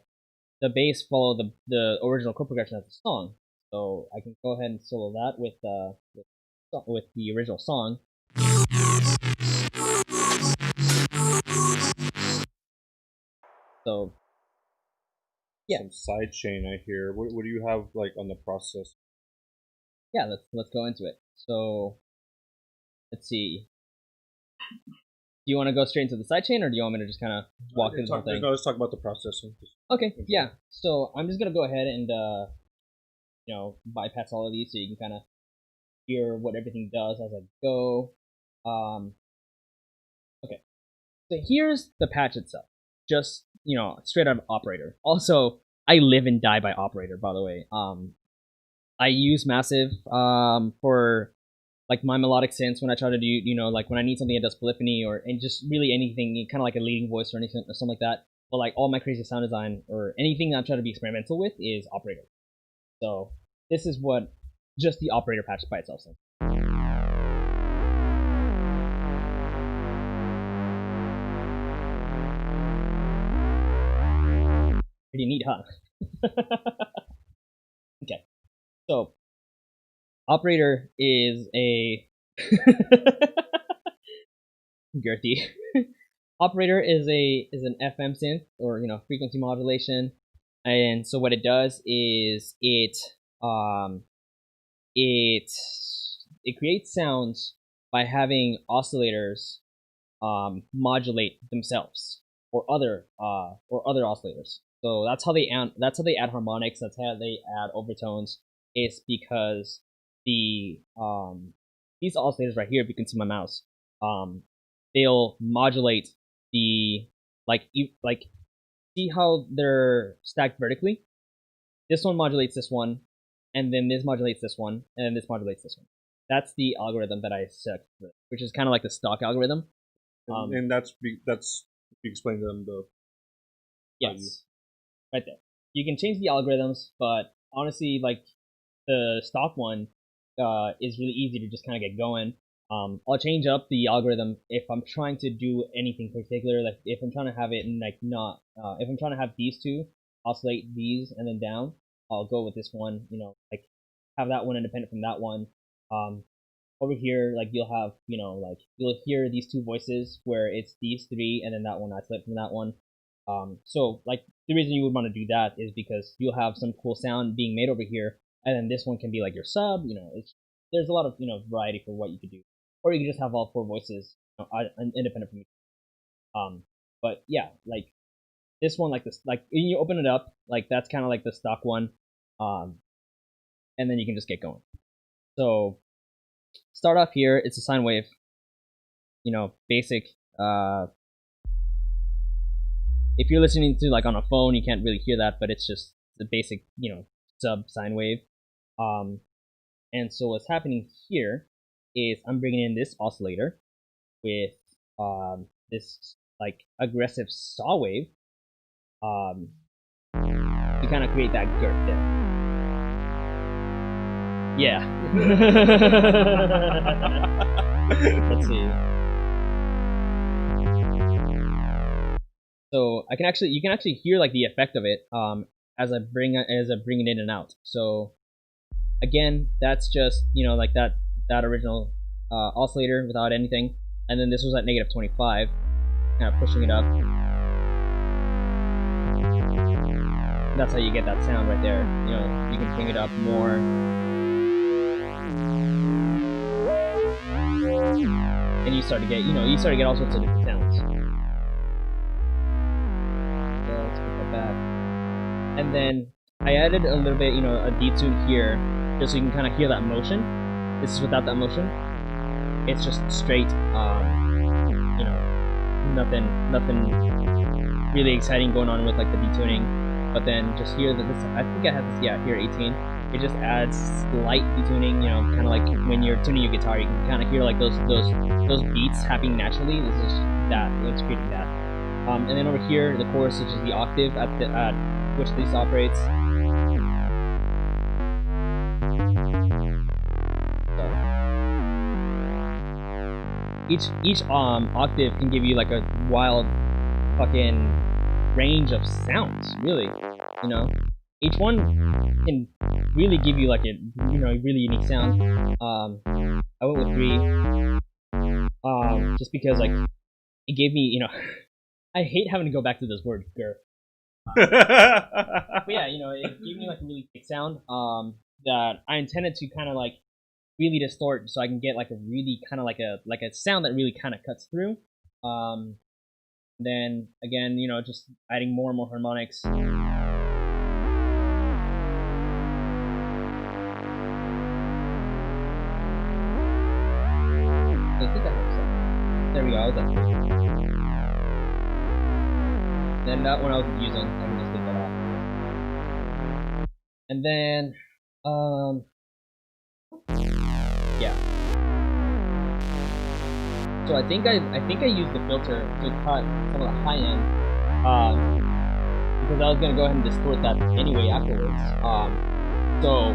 bass follow the original chord progression of the song. So I can go ahead and solo that with the original song. So yeah, some sidechain I hear. What do you have like on the process? Yeah, let's go into it. So let's see. Do you want to go straight into the sidechain, or do you want me to just kind of walk through the whole thing? No, let's talk about the processing. Okay, yeah. So I'm just gonna go ahead and bypass all of these so you can kind of hear what everything does as I go. Okay. So here's the patch itself. Just straight out of Operator. Also, I live and die by Operator, by the way. I use Massive for like my melodic synths when I try to do like when I need something that does polyphony and just really anything kind of like a leading voice or anything or something like that. But like all my crazy sound design or anything that I'm trying to be experimental with is Operator. So this is what just the Operator patch by itself says. Pretty neat, huh? Okay. So Operator is a girthy. Operator is an FM synth or frequency modulation, and so what it does is it creates sounds by having oscillators modulate themselves or other oscillators. So that's how they add harmonics. That's how they add overtones. Is because these oscillators right here, if you can see my mouse, they'll modulate the see how they're stacked vertically. This one modulates this one, and then this modulates this one, and then this modulates this one. That's the algorithm that I set, which is kind of like the stock algorithm. And that's you explain them the. Yes, right there. You can change the algorithms, but honestly, like the stock one is really easy to just kind of get going. I'll change up the algorithm if I'm trying to do anything particular. Like if I'm trying to have it in like not, if I'm trying to have these two oscillate these and then down, I'll go with this one. You know, like have that one independent from that one. Over here, like you'll have, you know, like you'll hear these two voices where it's these three and then that one isolate from that one. So like the reason you would want to do that is because you'll have some cool sound being made over here, and then this one can be like your sub. You know, there's a lot of, you know, variety for what you could do, or you can just have all four voices, you know, independent from each. But yeah, like this one, like this, like when you open it up, like that's kind of like the stock one, and then you can just get going. So start off here. It's a sine wave. You know, basic. If you're listening to like on a phone, you can't really hear that, but it's just the basic, you know, sub sine wave. And so what's happening here is I'm bringing in this oscillator with this like aggressive saw wave to kind of create that girth there. Yeah. Let's see. So I can actually, you can actually hear like the effect of it as I bring it in and out. So again, that's just, you know, like that original oscillator without anything, and then this was at -25, kind of pushing it up. That's how you get that sound right there. You know, you can bring it up more. And you start to get, you know, all sorts of different sounds. So let's put that back. And then I added a little bit, you know, a detune here, just so you can kind of hear that motion. This is without that motion. It's just straight, you know, nothing really exciting going on with like the detuning. But then just hear that this, I think I have this, yeah, here 18. It just adds slight detuning, you know, kind of like when you're tuning your guitar, you can kind of hear like those beats happening naturally. This is that, it's creating that. And then over here, the chorus, which is the octave at which this operates. So each octave can give you like a wild fucking range of sounds, really. You know, each one can really give you like a, you know, really unique sound. I went with 3, just because like it gave me, you know, I hate having to go back to this word girth. But yeah, you know, it gave me like a really big sound that I intended to kind of like really distort, so I can get like a really kind of like a sound that really kind of cuts through. Then again, you know, just adding more and more harmonics. I think that makes sense. There we go. I was at 3. Then that one I was using, I can just leave that off. And then, yeah. So I think I used the filter to cut some of the high end, because I was gonna go ahead and distort that anyway afterwards. So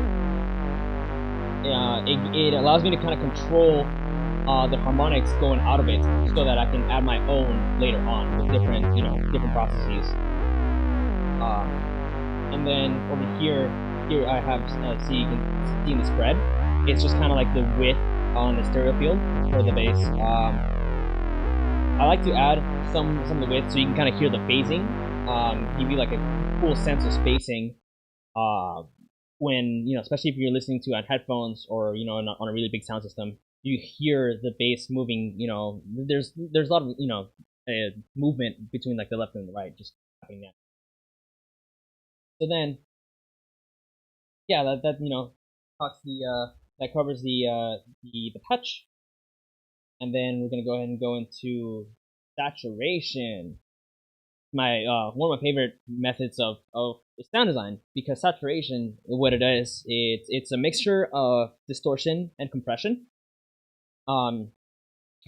it allows me to kind of control the harmonics going out of it, so that I can add my own later on with different, you know, different processes. And then over here I have so you can see in the spread, it's just kind of like the width on the stereo field for the bass. I like to add some of the width so you can kind of hear the phasing, give you like a cool sense of spacing. When, you know, especially if you're listening to on headphones or, you know, on a really big sound system, you hear the bass moving. You know, there's a lot of, you know, movement between like the left and the right, just happening there. So then, yeah, that you know, talks that covers the patch, and then we're gonna go ahead and go into saturation. My one of my favorite methods of sound design, because saturation, what it is, it's a mixture of distortion and compression.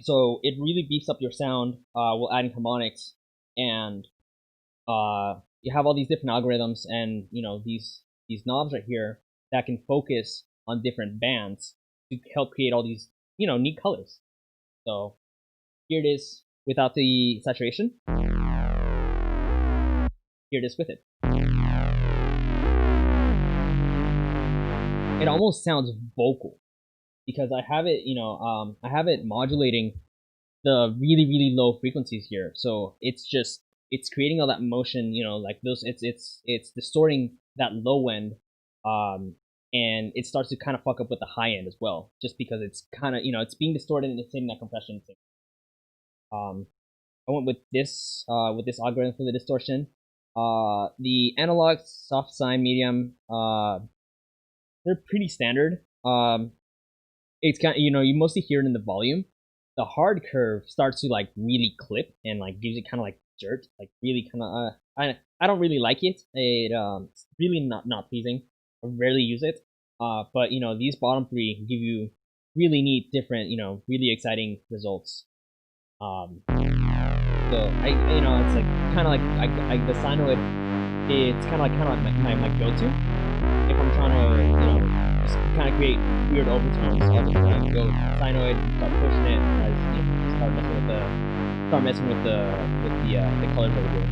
So it really beefs up your sound while adding harmonics, and you have all these different algorithms, and you know, these knobs right here that can focus on different bands to help create all these neat colors. So here it is without the saturation. Here it is with it. It almost sounds vocal because I have it, I have it modulating the really, really low frequencies here. So it's creating all that motion, like those, it's distorting that low end, and it starts to kind of fuck up with the high end as well, just because it's kind of, it's being distorted and it's hitting that compression thing. I went with this algorithm for the distortion. The analog, soft sine, medium, they're pretty standard. It's kind of, you mostly hear it in the volume. The hard curve starts to like really clip and like gives it kind of like jerk, like really kind of I don't really like it. It's really not pleasing. I rarely use it. But these bottom three give you really neat, different, really exciting results. So it's like kind of like the sinoid. It's kind of like my go-to if I'm trying to just kind of create weird overtones all the time. Go sinoid, start pushing it as start messing with the colors over here.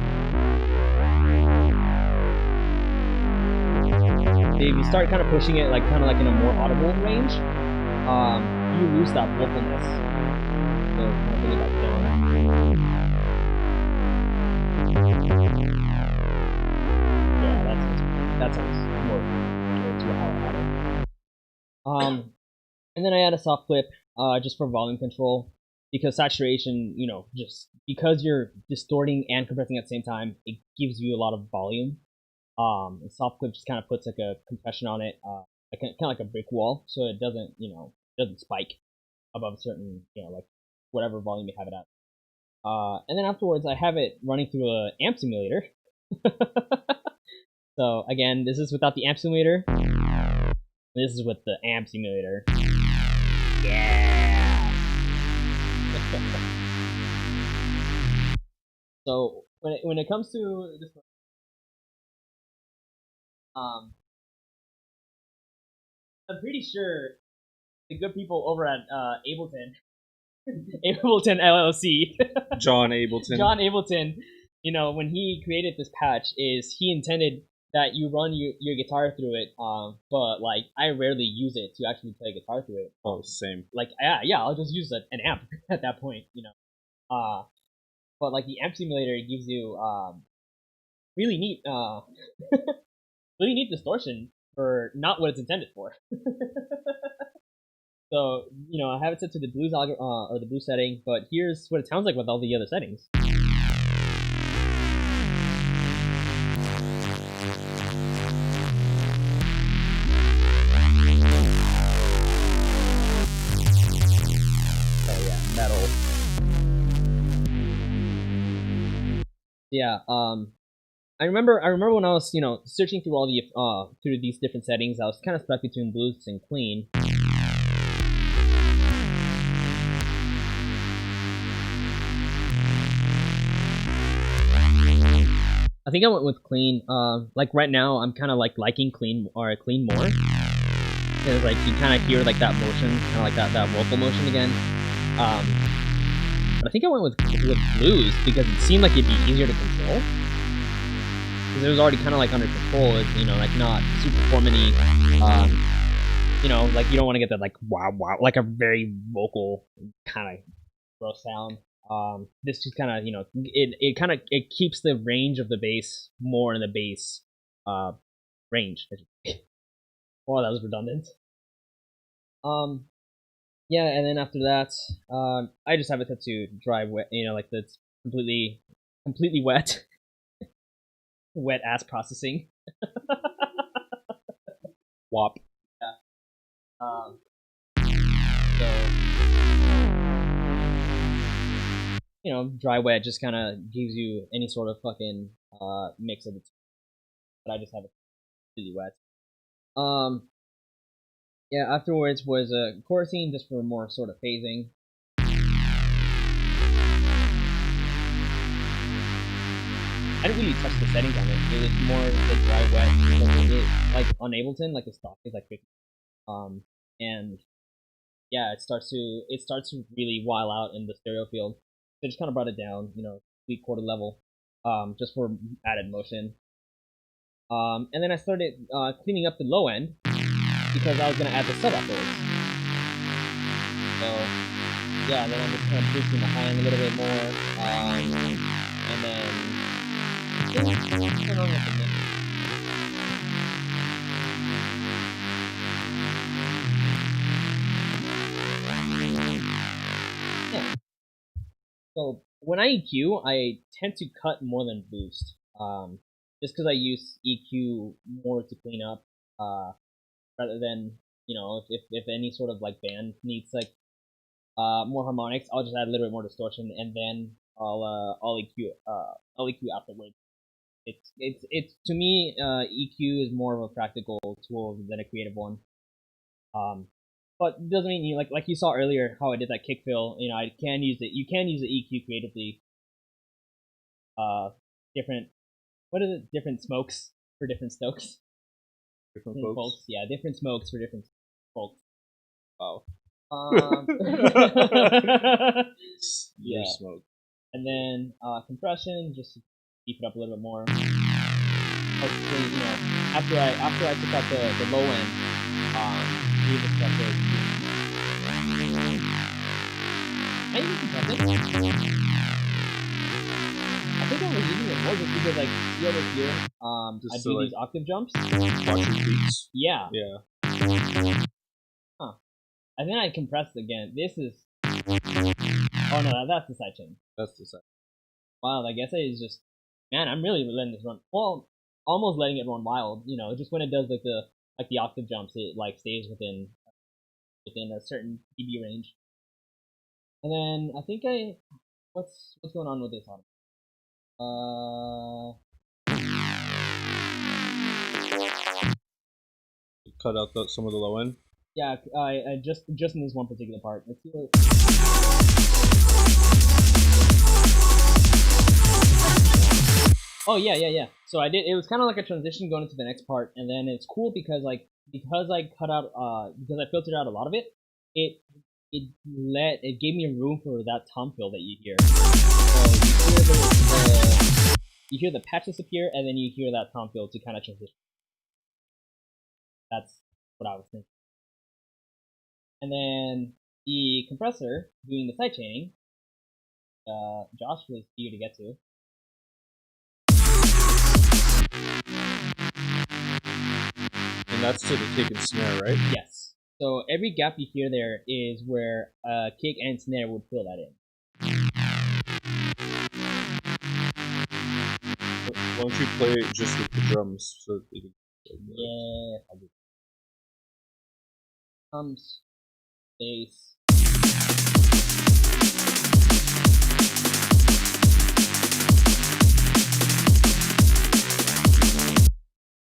If you start kind of pushing it like kind of like in a more audible range, you lose that vocalness. So kind of bring it back down. Yeah, that sounds more to how I had it. And then I add a soft clip just for volume control, because saturation, just because you're distorting and compressing at the same time, it gives you a lot of volume. And soft clip just kind of puts like a compression on it, kind of like a brick wall, so it doesn't, doesn't spike above a certain, like whatever volume you have it at. And then afterwards, I have it running through an amp simulator. So again, this is without the amp simulator. This is with the amp simulator. Yeah. So when it comes to this, I'm pretty sure the good people over at Ableton LLC, John Ableton, when he created this patch, he intended that you run your guitar through it, but like I rarely use it to actually play guitar through it. Oh, same. Like yeah, I'll just use an amp at that point, but like the amp simulator gives you really neat really neat distortion for not what it's intended for. So I have it set to the blues or the blues setting, but here's what it sounds like with all the other settings. Oh yeah, metal. Yeah, I remember when I was, searching through all the through these different settings, I was kind of stuck between blues and clean. I think I went with clean. Like right now, I'm kind of like liking clean more, because like you kind of hear like that motion, kind of like that vocal motion again. But I think I went with blues because it seemed like it'd be easier to control. Because it was already kind of like under control, like not super formity. Like you don't want to get that like wow, like a very vocal kind of gross sound. This just kind of, it keeps the range of the bass more in the bass range. Well, that was redundant. Yeah, and then after that, I just have it set to dry wet, like that's completely wet. Wet ass processing. WAP. Yeah. So dry wet just kind of gives you any sort of fucking mix of the two. But I just have it completely wet. Yeah, afterwards was chorusing just for more sort of phasing. I didn't really touch the settings on it. It was more the dry wet. Like on Ableton, like the stock is like 50. And yeah, it starts to really while out in the stereo field. So I just kind of brought it down, 3/4 level, just for added motion. And then I started cleaning up the low end because I was gonna add the sub afterwards. So yeah, then I'm just kind of boosting the high end a little bit more, and then what's going on with the mix? Yeah. So when I EQ, I tend to cut more than boost, just because I use EQ more to clean up, rather than if any sort of like band needs like more harmonics, I'll just add a little bit more distortion, and then I'll EQ afterwards. It's to me, EQ is more of a practical tool than a creative one. But it doesn't mean like you saw earlier how I did that kick fill. I can use it. You can use the EQ creatively. Different, what is it? Different smokes for different stokes. Different folks. Yeah, different smokes for different folks. Wow. Yeah. Smoke. And then compression, just to beef it up a little bit more. Hopefully, after I took out the low end, leave the stuff there. I use compressing. I think I was using it more just because, like, see over here, I do these octave jumps. Watch your beats. Yeah. Yeah. Huh. And then I compressed again. This is. Oh no, that's the sidechain. That's the side. Wow, I guess it is just. Man, I'm really letting this run. Well, almost letting it run wild. Just when it does like the octave jumps, it like stays within a certain dB range. And then I think what's going on with this on? Cut out some of the low end. Yeah, I just in this one particular part. Let's see what. Oh yeah. So I did. It was kind of like a transition going into the next part, and then it's cool because I cut out because I filtered out a lot of it. It gave me room for that tom fill that you hear. So you hear the patch disappear, and then you hear that tom fill to kind of transition. That's what I was thinking. And then the compressor doing the side chaining. Josh was eager to get to. And that's to the kick and snare, right? Yes. So every gap you hear there is where kick and snare would fill that in. Why don't you play it just with the drums so that they can... Yeah. Drums, bass.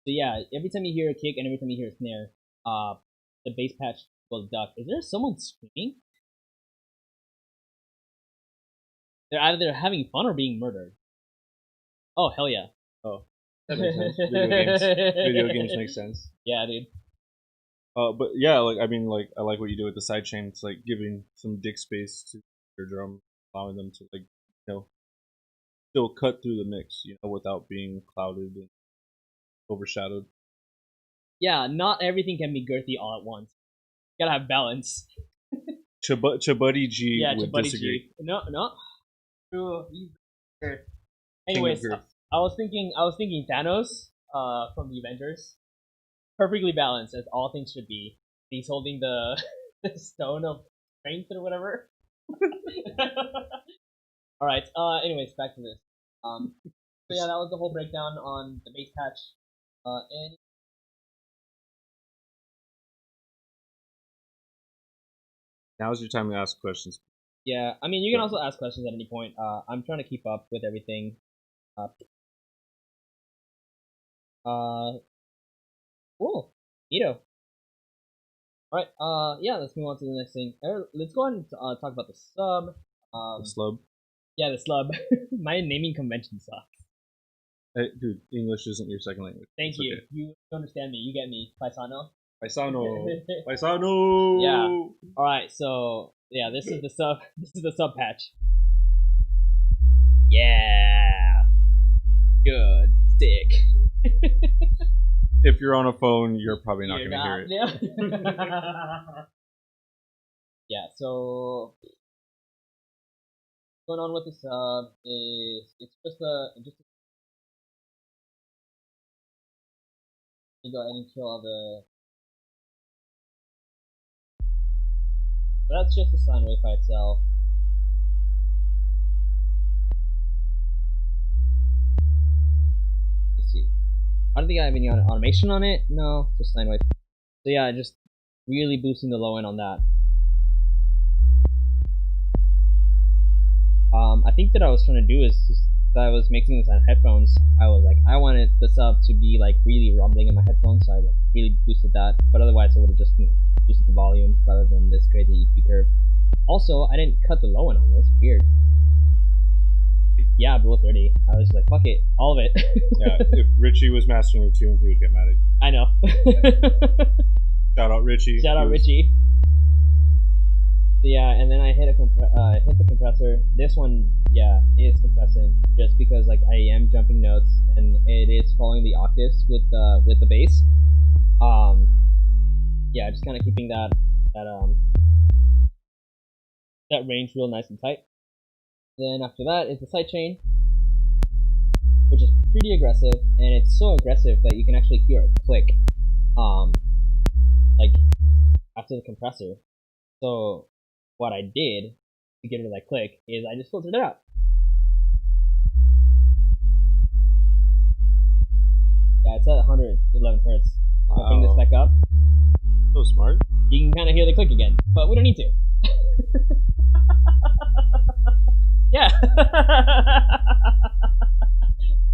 So yeah, every time you hear a kick and every time you hear a snare, the bass patch will duck. Is there someone screaming? They're either having fun or being murdered. Oh hell yeah! Oh, that makes sense. Video games make sense. Yeah, dude. But yeah, like I like what you do with the sidechain. It's like giving some dick space to your drum, allowing them to still cut through the mix, without being clouded and overshadowed. Yeah, not everything can be girthy all at once. You gotta have balance. Chabuddy G would Chabuddy disagree. G. No. Anyways, I was thinking Thanos from the Avengers. Perfectly balanced as all things should be. He's holding the stone of strength or whatever. All right. Anyways, back to this. So yeah, that was the whole breakdown on the bass patch. And now's your time to ask questions. yeah, I mean, you can also ask questions at any point. I'm trying to keep up with everything. Cool. Neato. Alright, yeah, let's move on to the next thing. Let's go ahead and talk about the sub. The slub? Yeah, the slub. My naming convention sucks. Hey, dude, English isn't your second language. Thank you. Okay. You understand me. You get me. Paisano. Paisano. Paisano. Yeah. All right. So yeah, this is the sub. This is the sub patch. Yeah. Good. Sick. If you're on a phone, you're probably not going to hear it. Yeah. Yeah. So what's going on with the sub is it's just you go ahead and kill all the. But that's just a sine wave by itself. Let's see. I don't think I have any automation on it. No, just sine wave. So yeah, just really boosting the low end on that. I think that I was trying to do is just that I was mixing this on headphones. I was like, I wanted the sub to be like really rumbling in my headphones, so I like really boosted that. But otherwise, I would have just boosted the volume rather than this crazy EQ curve. Also, I didn't cut the low end on this. Weird. Yeah, below 30. I was like, fuck it, all of it. Yeah, if Richie was mastering your tune, he would get mad at you. I know. Shout out Richie. Shout out Richie. So yeah, and then I hit hit the compressor. This one, yeah, is compressing just because like I am jumping notes and it is following the octaves with the bass. Yeah, just kind of keeping that range real nice and tight. Then after that is the sidechain, which is pretty aggressive, and it's so aggressive that you can actually hear a click, like after the compressor. So what I did to get rid of that click is I just filtered it out. Yeah, it's at 111 hertz. Wow. I'll bring this back up. So smart. You can kind of hear the click again, but we don't need to. Yeah.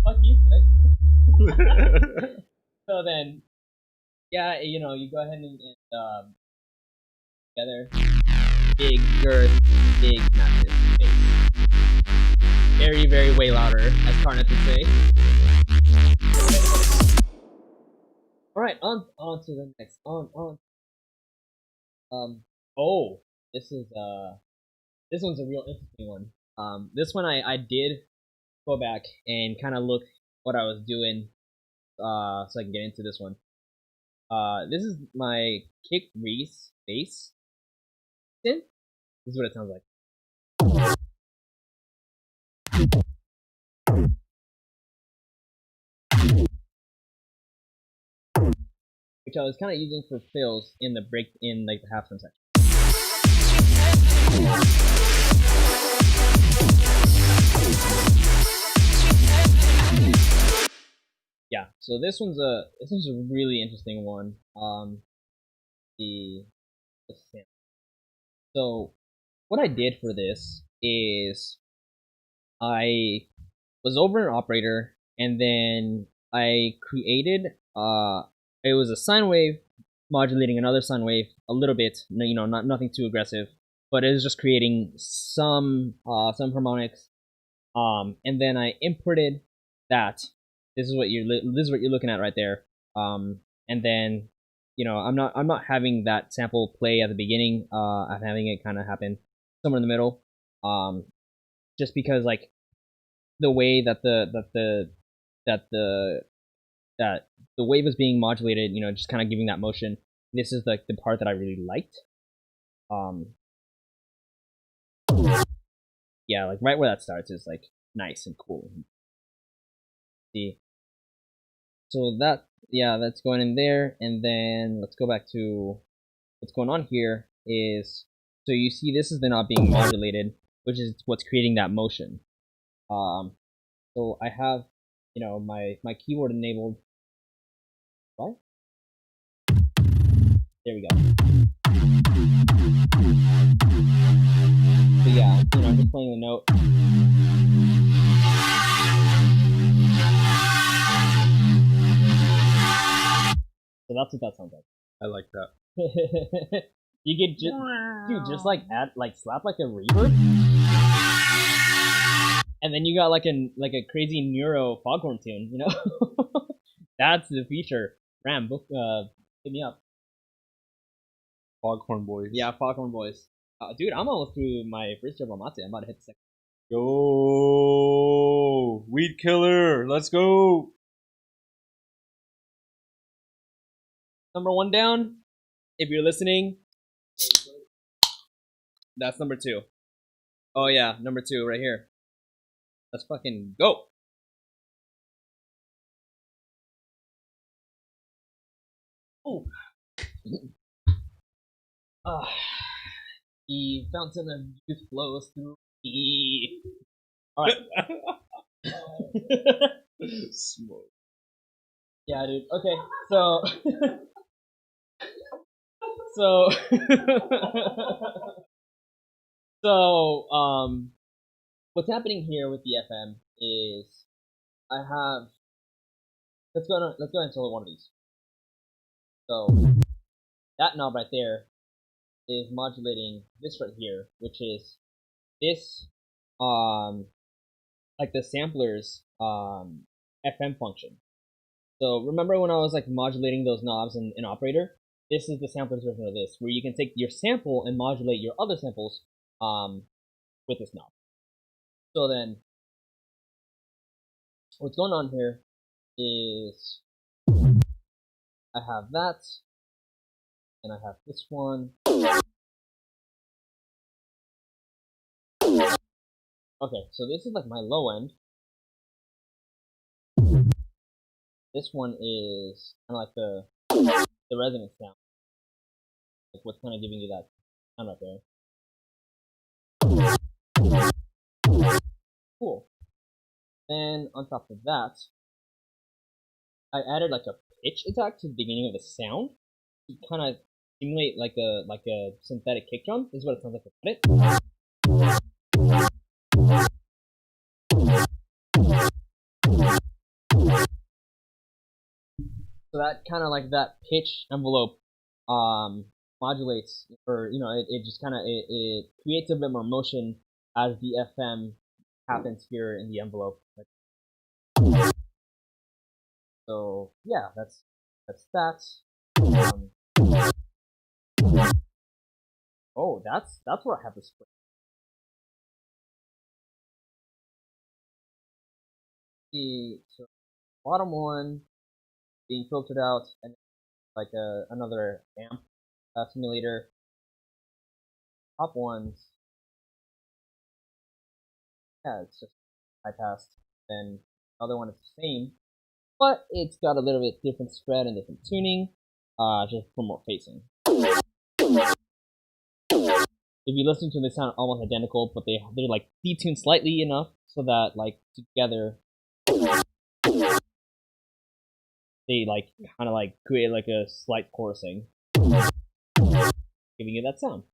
Fuck you, click. So then, yeah, you know, you go ahead and together. Big girth, big massive bass. Very, very way louder, as Karneth would say. Alright, on to the next. On. Oh, this one's a real interesting one. This one I did go back and kind of look what I was doing, so I can get into this one. This is my kick Reese bass. This is what it sounds like. Which I was kind of using for fills in the break in like the halftime section. Yeah, so this one's a really interesting one. So what I did for this is I was over an operator and then I created it was a sine wave modulating another sine wave a little bit, you know, nothing too aggressive, but it was just creating some harmonics. And then I imported that. This is what you're looking at right there. And then, you know, I'm not having that sample play at the beginning. I'm having it kind of happen somewhere in the middle. Just because like the way that the wave is being modulated, you know, just kind of giving that motion. This is like the part that I really liked. Yeah, like right where that starts is like nice and cool. See, so that, yeah, that's going in there, and then let's go back to what's going on here is, so you see this is the not being modulated, which is what's creating that motion. So I have, you know, my keyboard enabled. What? There we go. So yeah, you know, I'm just playing the note. So that's what that sounds like. I like that. You could just, dude, just like add, like slap like a reverb, and then you got like a crazy neuro foghorn tune, you know. That's the feature. Ram, book, hit me up. Foghorn Boys. Yeah, Foghorn Boys. Dude, I'm almost through my first yerba mate. I'm about to hit the second. Yo, Weed Killer, let's go. Number 1 down. If you're listening, that's number 2. Oh yeah, number 2 right here. Let's fucking go. Oh. The fountain of youth flows through me. All right. Smoke. Yeah, dude. Okay, so so what's happening here with the FM is I have let's go into one of these. So that knob right there is modulating this right here, which is this like the sampler's FM function. So remember when I was like modulating those knobs in Operator? This is the sampler's version of this, where you can take your sample and modulate your other samples with this knob. So then, what's going on here is I have that, and I have this one. Okay, so this is like my low end. This one is kind of like the resonance sound, like what's kind of giving you that sound right there. Cool. Then on top of that, I added like a pitch attack to the beginning of the sound to kind of simulate like a synthetic kick drum. This is what it sounds like without it. So that kind of like that pitch envelope modulates, or it just kind of it creates a bit more motion as the FM happens here in the envelope. So yeah, that's that. Oh, that's where I have the split. So bottom one being filtered out, and like another amp simulator. Top ones, yeah, it's just high pass. Then the other one is the same, but it's got a little bit different spread and different tuning, just for more phasing. If you listen to them, they sound almost identical, but they're like detuned slightly enough so that like together they like kind of like create like a slight chorusing, giving you that sound.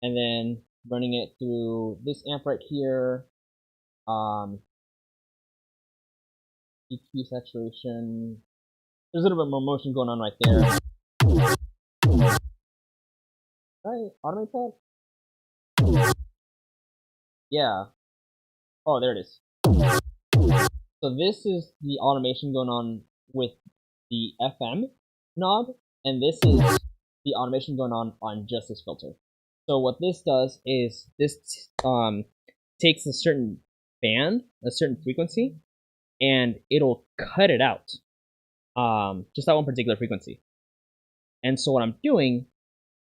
And then running it through this amp right here, EQ saturation. There's a little bit more motion going on right there. Right, automate that? Yeah. Oh, there it is. So this is the automation going on with the FM knob, and this is the automation going on just this filter. So what this does is this takes a certain band, a certain frequency, and it'll cut it out, just that one particular frequency. And so what I'm doing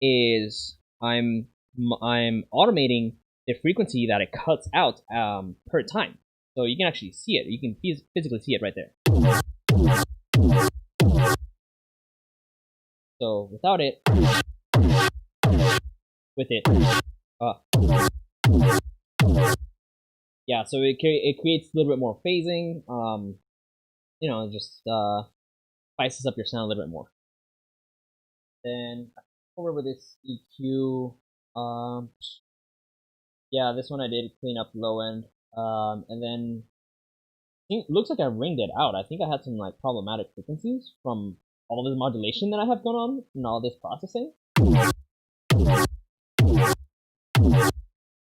is I'm automating the frequency that it cuts out per time. So you can actually see it. You can physically see it right there. So without it, with it, yeah. So it creates a little bit more phasing. Just spices up your sound a little bit more. Then over with this EQ. Yeah, this one I did clean up low end. And then it looks like I ringed it out. I think I had some like problematic frequencies from all this modulation that I have going on and all this processing.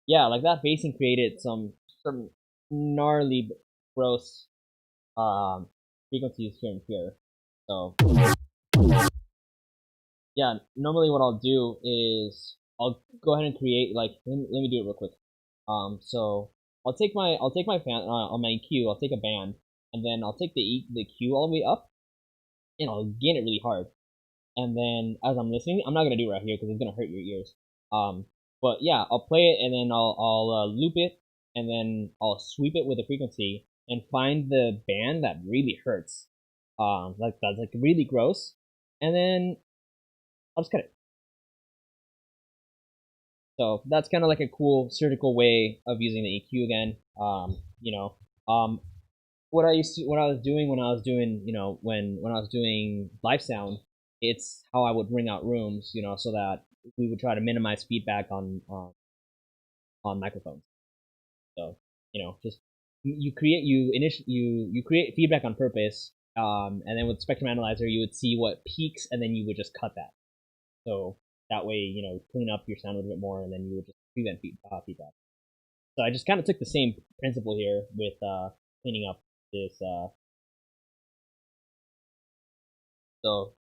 Yeah, like that basing created some gnarly, gross frequencies here and here. So yeah, normally what I'll do is I'll go ahead and create like let me do it real quick. So I'll take my fan on my EQ. I'll take a band, and then I'll take the EQ all the way up, and I'll gain it really hard. And then as I'm listening, I'm not gonna do it right here because it's gonna hurt your ears. But yeah, I'll play it and then I'll loop it, and then I'll sweep it with a frequency and find the band that really hurts. Like that's like really gross, and then I'll just cut it. So that's kind of like a cool surgical way of using the EQ again. You know, what I used to when I was doing you know when I was doing live sound, it's how I would ring out rooms, you know, so that we would try to minimize feedback on microphones. So you know, just you create feedback on purpose, and then with Spectrum Analyzer you would see what peaks, and then you would just cut that. So that way, you know, clean up your sound a little bit more, and then you would just prevent feedback. So I just kind of took the same principle here with cleaning up this. So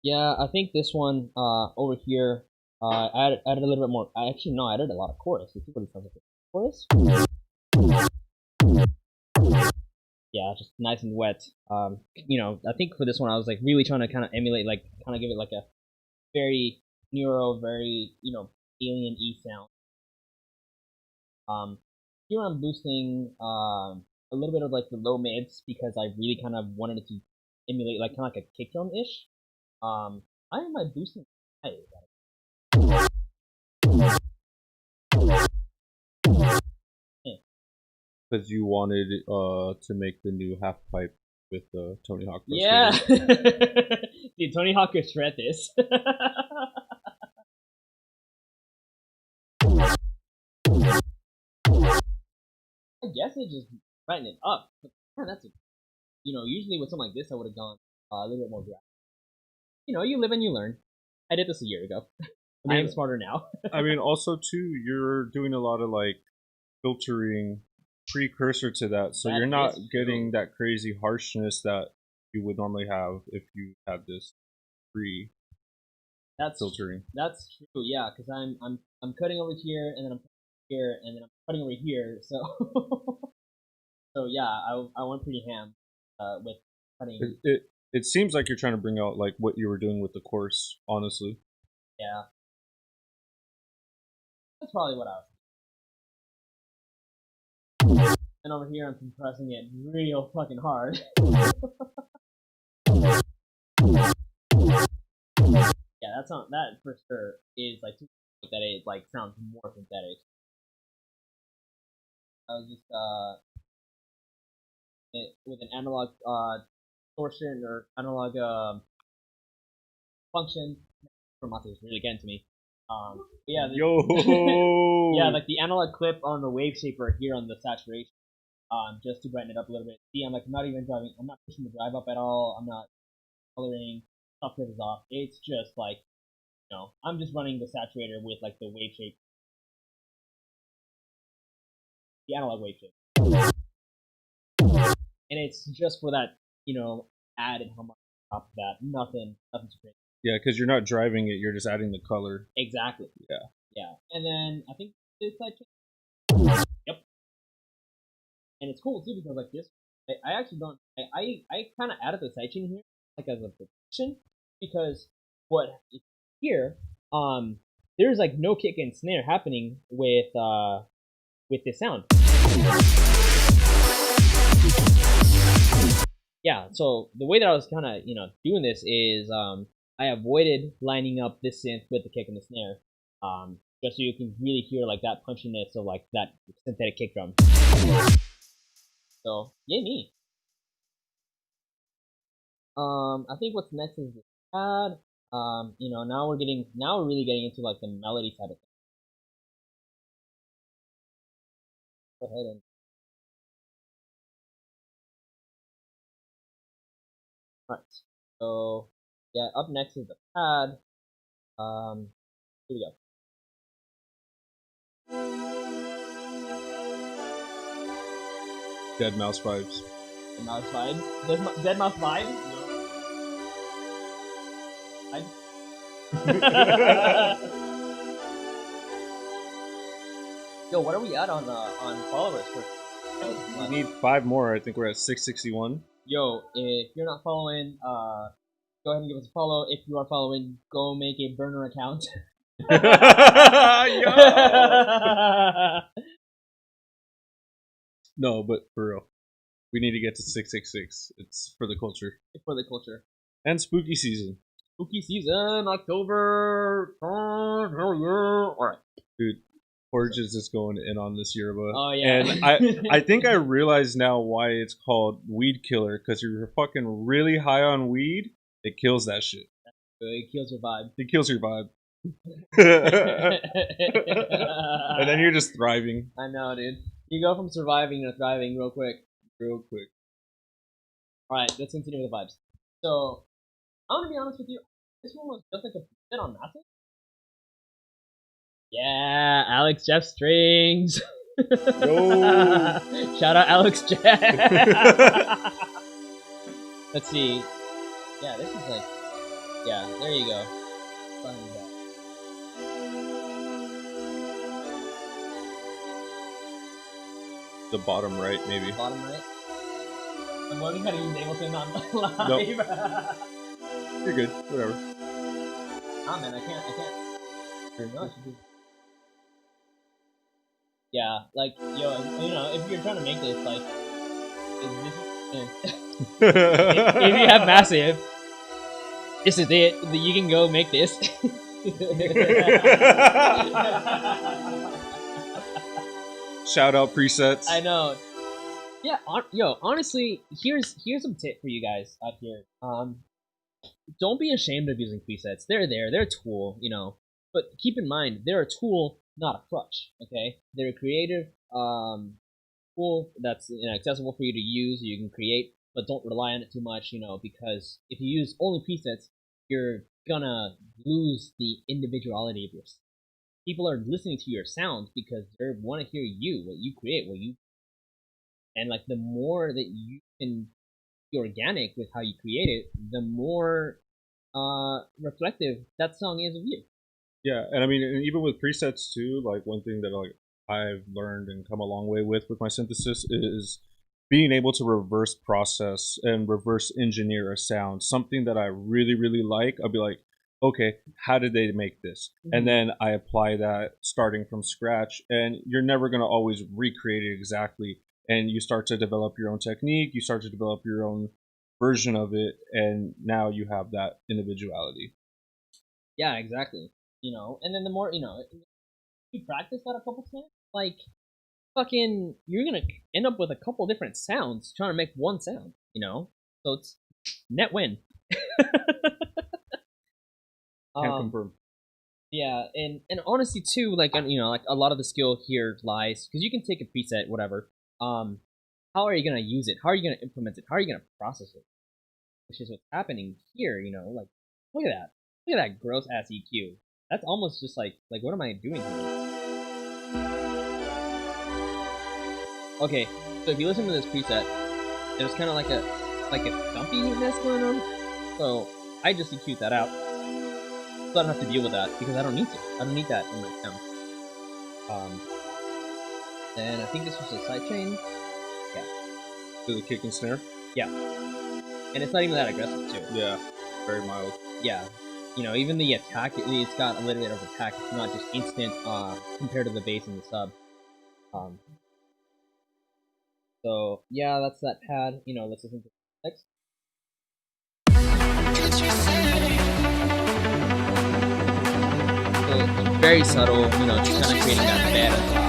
yeah, I think this one over here, I added a little bit more. I actually no, I added a lot of chorus. Let's see what it sounds like. Chorus. Yeah, just nice and wet. You know, I think for this one I was like really trying to kind of emulate, like kind of give it like a very neuro, very, you know, alien E sound. Here I'm boosting a little bit of like the low mids because I really kind of wanted it to emulate like kind of like a kick drum ish. Why am I boosting high? Because you wanted to make the new half pipe with Tony Hawk. Yeah, dude, Tony Hawk could shred this. I guess it just brighten it up. But man, that's you know, usually with something like this, I would have gone a little bit more dry. You know, you live and you learn. I did this a year ago. I am smarter now. I mean, also too, you're doing a lot of like filtering precursor to that, so you're not getting that crazy harshness that you would normally have if you had this pre filtering. That's true, yeah, because I'm cutting over here, and then I'm cutting here, and then I'm cutting over here. So so yeah, I went pretty ham with cutting. It seems like you're trying to bring out like what you were doing with the course, honestly. Yeah, that's probably what I was. And over here, I'm compressing it real fucking hard. Yeah, that's not that for sure is like that it like sounds more synthetic. I was just with an analog distortion or analog function. Format is really getting to me. Yeah, yeah, like the analog clip on the wave shaper here on the saturation. Just to brighten it up a little bit. See, I'm like not even driving. I'm not pushing the drive up at all. I'm not coloring. Stuff is off. It's just like, you know, I'm just running the saturator with like the wave shape, the analog wave shape, and it's just for that, you know, added harmonic top of that. Nothing too crazy. Yeah, because you're not driving it. You're just adding the color. Exactly. Yeah. Yeah, and then I think this side. Yep. And it's cool too because like this, I actually don't. I kind of added the sidechain here like as a protection because what here there's like no kick and snare happening with this sound. Yeah, so the way that I was kind of, you know, doing this is I avoided lining up this synth with the kick and the snare, just so you can really hear like that punchiness of like that synthetic kick drum. So yay me. I think what's next is the pad. You know, now we're really getting into like the melody side of things. Go ahead and alright. So yeah, up next is the pad. Here we go. Dead mouse vibes. Dead mouse vibes. Dead mouse vibes. Yo, what are we at on followers? We need 5 more. I think we're at 661. Yo, if you're not following, go ahead and give us a follow. If you are following, go make a burner account. Yo! No, but for real, we need to get to 666. It's for the culture For the culture. and spooky season. Spooky season, October. Alright. Dude, Horge is just going in on this yerba. Oh, yeah. And I think I realize now why it's called weed killer, because you're fucking really high on weed, it kills that shit. It kills your vibe. It kills your vibe. And then you're just thriving. I know, dude. You go from surviving to thriving real quick. Real quick. Alright, let's continue with the vibes. So, I'm gonna be honest with you. This one was just like a bit on nothing. Yeah, Alex Jeff Strings. Yo. Shout out Alex Jeff. Let's see. Yeah, this is like. Yeah, there you go. Find that. The bottom right, maybe. Bottom right. I'm learning how to use Ableton on live. Nope. You're good. Whatever. Nah, man, I can't. No, I should do. Yeah, like, yo, if you're trying to make this, like, if you have massive, this is it. You can go make this. Shout out presets. I know. Yeah, honestly, here's some tip for you guys out here. Don't be ashamed of using presets. They're a tool, But keep in mind, they're a tool, not a crutch. Okay, they're a creative tool that's accessible for you to use. You can create, but don't rely on it too much, because if you use only presets, you're gonna lose the individuality of your. People are listening to your sounds because they want to hear you, what you create, and like the more that you can be organic with how you create it, the more reflective that song is of you. Yeah, and I mean, and even with presets too, like one thing that I've learned and come a long way with my synthesis is being able to reverse process and reverse engineer a sound. Something that I really, really like, I'll be like, okay, how did they make this? Mm-hmm. And then I apply that starting from scratch, and you're never going to always recreate it exactly. And you start to develop your own technique, you start to develop your own version of it, and now you have that individuality. Yeah, exactly. And then the more, you practice that a couple times, like, fucking, you're gonna end up with a couple different sounds trying to make one sound, So it's net win. Can't confirm. Yeah, and honestly too, like like a lot of the skill here lies because you can take a preset, whatever. How are you gonna use it? How are you gonna implement it? How are you gonna process it? Which is what's happening here. Like, look at that gross ass EQ. That's almost just like what am I doing here? Okay, so if you listen to this preset, there's kind of like a thumpiness going on. So I just EQ'd that out. So I don't have to deal with that because I don't need to. I don't need that in my sound. And I think this was a sidechain. Yeah. To the kick and snare? Yeah. And it's not even that aggressive too. Yeah. Very mild. Yeah. Even the attack, it's got a little bit of attack. It's not just instant compared to the bass and the sub. So yeah, that's that pad. Let's listen to the next. So it's very subtle, just kind of creating that bed at the top.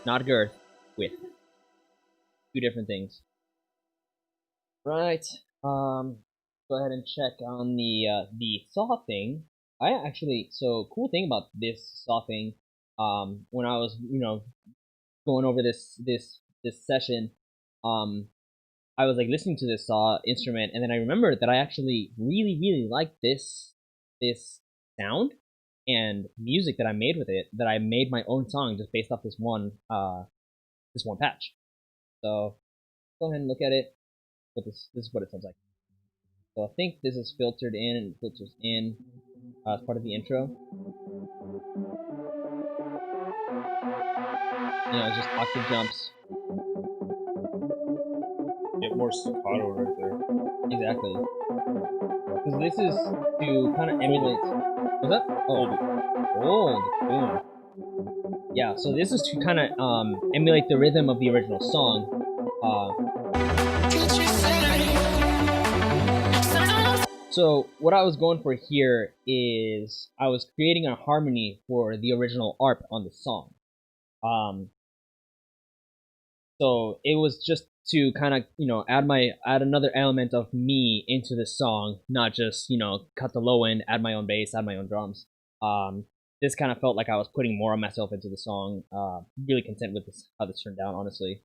Not girth, width. Two different things. Right. Go ahead and check on the saw thing. So cool thing about this saw thing, when I was going over this session, I was like listening to this saw instrument, and then I remembered that I actually really liked this sound, and music that I made with it, that I made my own song just based off this one patch. So go ahead and look at it. But this is what it sounds like. So I think this is filtered in and filters in as part of the intro. It's just octave jumps. Get more staccato right there. Exactly. Because this is to kind of emulate. What's that? Oh, old. Boom. Yeah, so this is to kind of emulate the rhythm of the original song. So what I was going for here is I was creating a harmony for the original ARP on the song. So it was just to kind of add another element of me into the song, not just cut the low end, add my own bass, add my own drums. This kind of felt like I was putting more of myself into the song. Really content with how this turned out, honestly.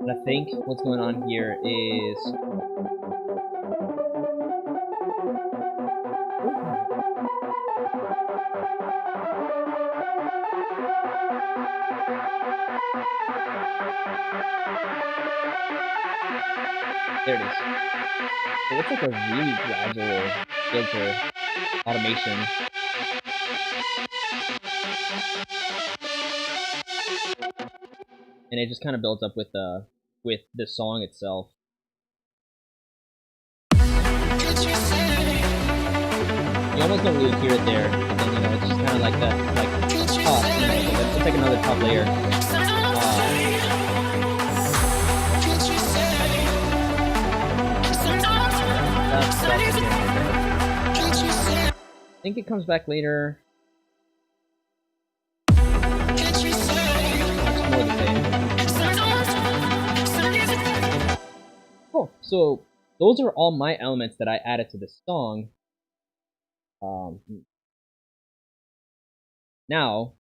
And I think what's going on here is there it is. So it's like a really gradual filter automation. And it just kind of builds up with the song itself. You almost don't really hear it there, but then it's just kind of like that, like top. It's like another top layer. That's I think it comes back later. Cool. So those are all my elements that I added to the song. Now,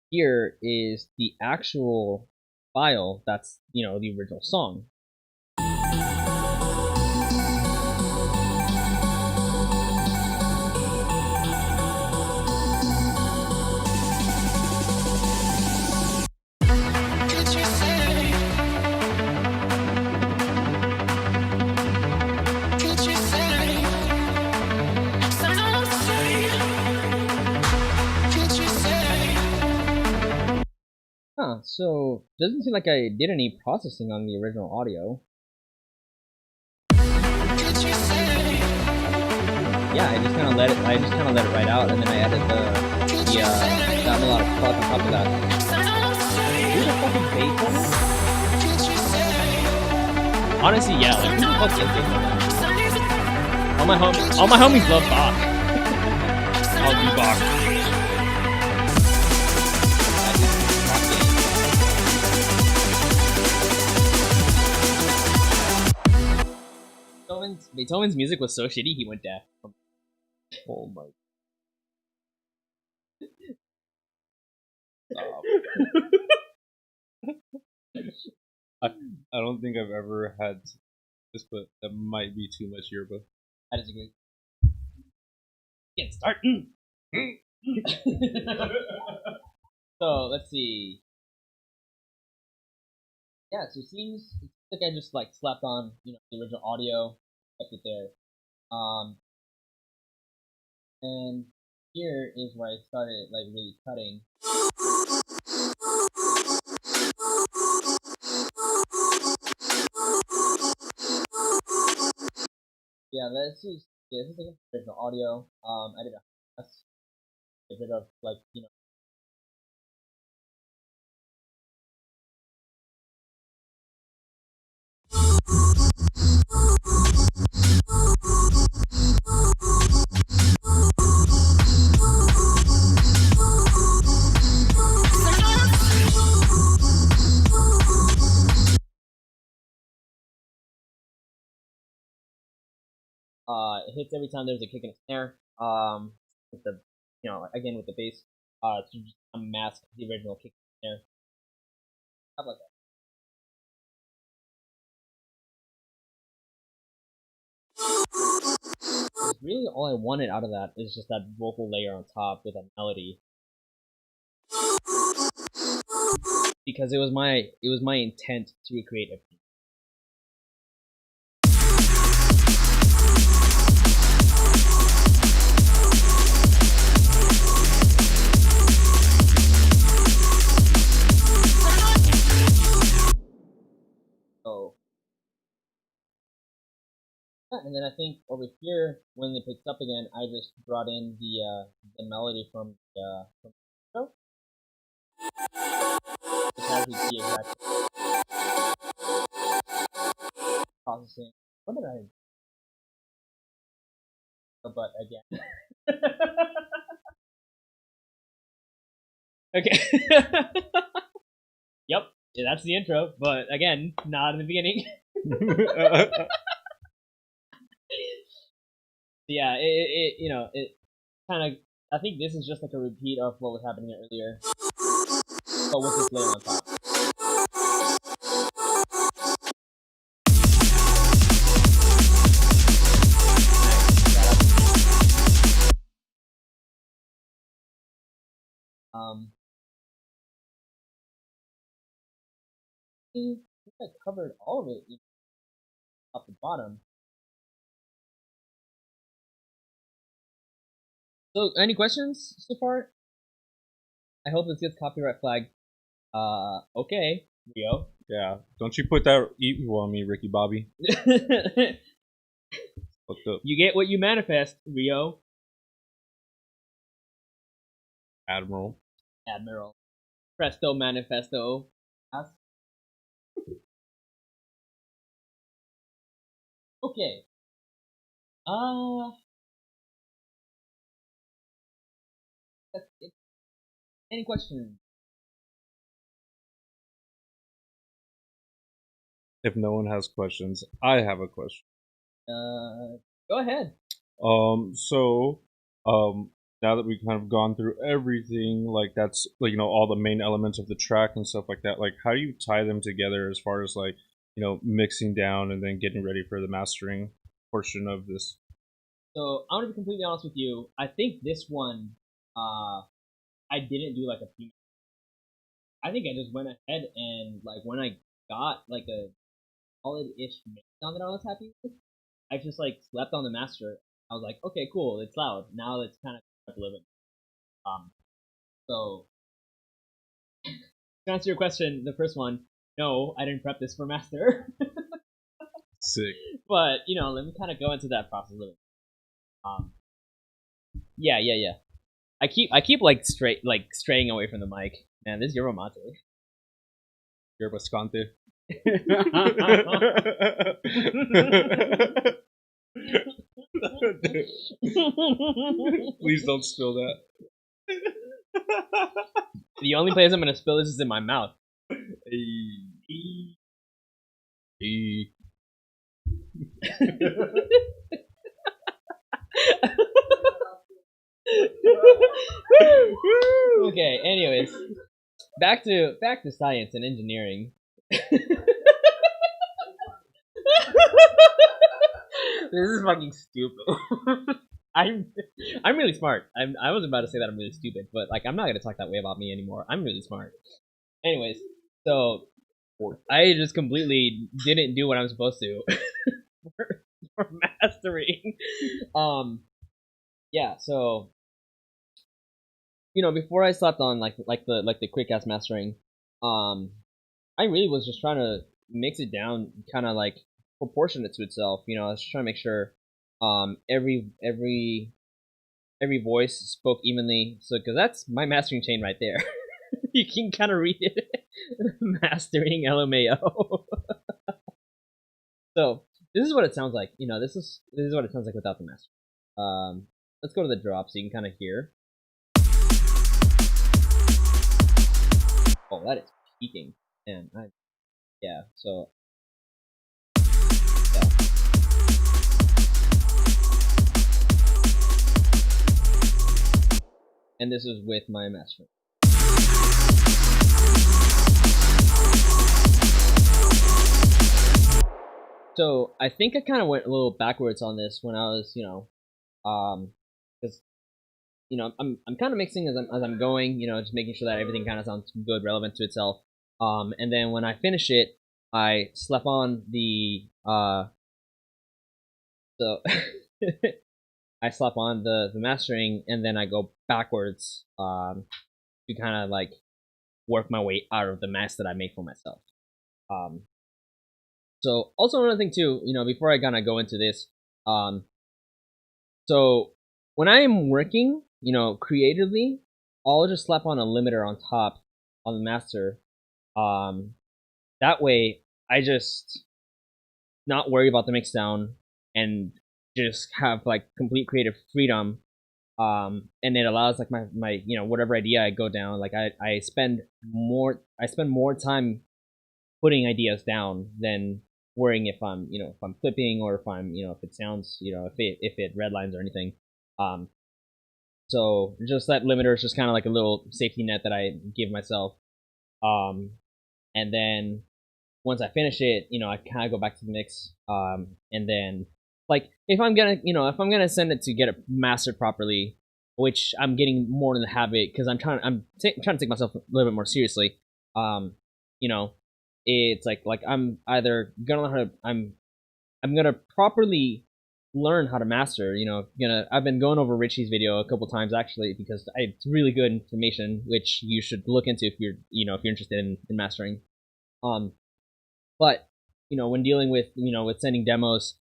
here is the actual file that's the original song. So doesn't seem like I did any processing on the original audio. Yeah, I just kind of let it ride out, and then I added that melodic part on top of that. Who's the fucking bass on it? Honestly, yeah, like who the fuck is bass on that? All my homies love Bach. I'll do Bach. Beethoven's music was so shitty he went deaf. Oh my. I don't think I've ever had this, but that might be too much yerba. I disagree. Get start. So let's see. Yeah, so it seems like I just like slapped on the original audio, kept it there. And here is where I started like really cutting. Yeah, this is like original audio. I did a bit of like it hits every time there's a kick and a snare. With the again with the bass, to just unmask the original kick and snare. Stuff like that. really all I wanted out of that is just that vocal layer on top with a melody. Because it was my intent to recreate a piece. So yeah, and then I think over here when it picks up again, I just brought in the melody from the show, which has the exact processing. What did I? But again. Okay. Yep, yeah, that's the intro. But again, not in the beginning. Yeah, it kind of. I think this is just like a repeat of what was happening earlier, but with this layer on top. I think I covered all of it up the bottom. So, any questions so far? I hope this gets copyright flagged. Okay, Rio. Yeah, don't you put that evil on me, Ricky Bobby. Fucked up. You get what you manifest, Rio. Admiral. Presto manifesto. Okay. That's it. Any questions? If no one has questions, I have a question. Go ahead. So, now that we've kind of gone through everything, like that's like all the main elements of the track and stuff like that. Like, how do you tie them together as far as like mixing down and then getting ready for the mastering portion of this? So I'm gonna be completely honest with you. I think this one, I didn't do like a few. I think I just went ahead and like when I got like a solid-ish mix sound that I was happy with, I just like slept on the master. I was like, okay, cool, it's loud. Now let's kind of up a little bit. So to answer your question, the first one, no, I didn't prep this for master. Sick. But let me kind of go into that process a little. Yeah. I keep like straying away from the mic. Man, this is Yerba Mate. Yerba Scante. Please don't spill that. The only place I'm gonna spill this is in my mouth. Okay, anyways. Back to science and engineering. This is fucking stupid. I'm really smart. I was about to say that I'm really stupid, but like I'm not gonna talk that way about me anymore. I'm really smart. Anyways, so I just completely didn't do what I'm supposed to for mastering. Yeah, so before I slapped on like the quick ass mastering, I really was just trying to mix it down, kind of like proportionate to itself. I was just trying to make sure every voice spoke evenly. So because that's my mastering chain right there. You can kind of read it. Mastering LMAO. So this is what it sounds like. This is what it sounds like without the master. Let's go to the drop so you can kind of hear. Oh, that is peaking. Man, yeah, so yeah. And this is with my master. So I think I kind of went a little backwards on this when I was, Because I'm kind of mixing as I'm going, just making sure that everything kind of sounds good, relevant to itself. And then when I finish it, I slap on the so I slap on the mastering, and then I go backwards to kind of like work my way out of the mess that I make for myself. So also another thing too, before I kind of go into this, so when I am working, creatively, I'll just slap on a limiter on top on the master. That way I just not worry about the mix down and just have like complete creative freedom. And it allows like my whatever idea I go down, like I spend more time putting ideas down than worrying if I'm clipping or if I'm if it sounds if it redlines or anything. So just that limiter is just kind of like a little safety net that I give myself. And then once I finish it, I kind of go back to the mix. And then like if I'm gonna send it to get it mastered properly, which I'm getting more in the habit because I'm trying to take myself a little bit more seriously. It's like I'm either gonna learn how to, I'm gonna properly learn how to master. I've been going over Richie's video a couple times actually because it's really good information which you should look into if you're if you're interested in mastering. But when dealing with with sending demos,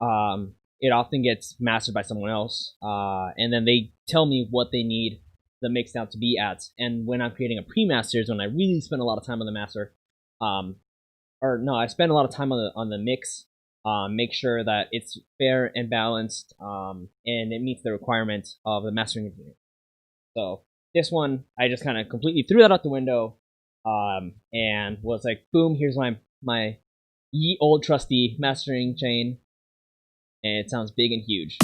it often gets mastered by someone else, and then they tell me what they need the mix down to be at. And when I'm creating a pre-master is when I really spend a lot of time on the master. Or no, I spend a lot of time on the mix. Make sure that it's fair and balanced, and it meets the requirements of the mastering engineer. So this one, I just kind of completely threw that out the window, and was like, boom, here's my ye old trusty mastering chain, and it sounds big and huge.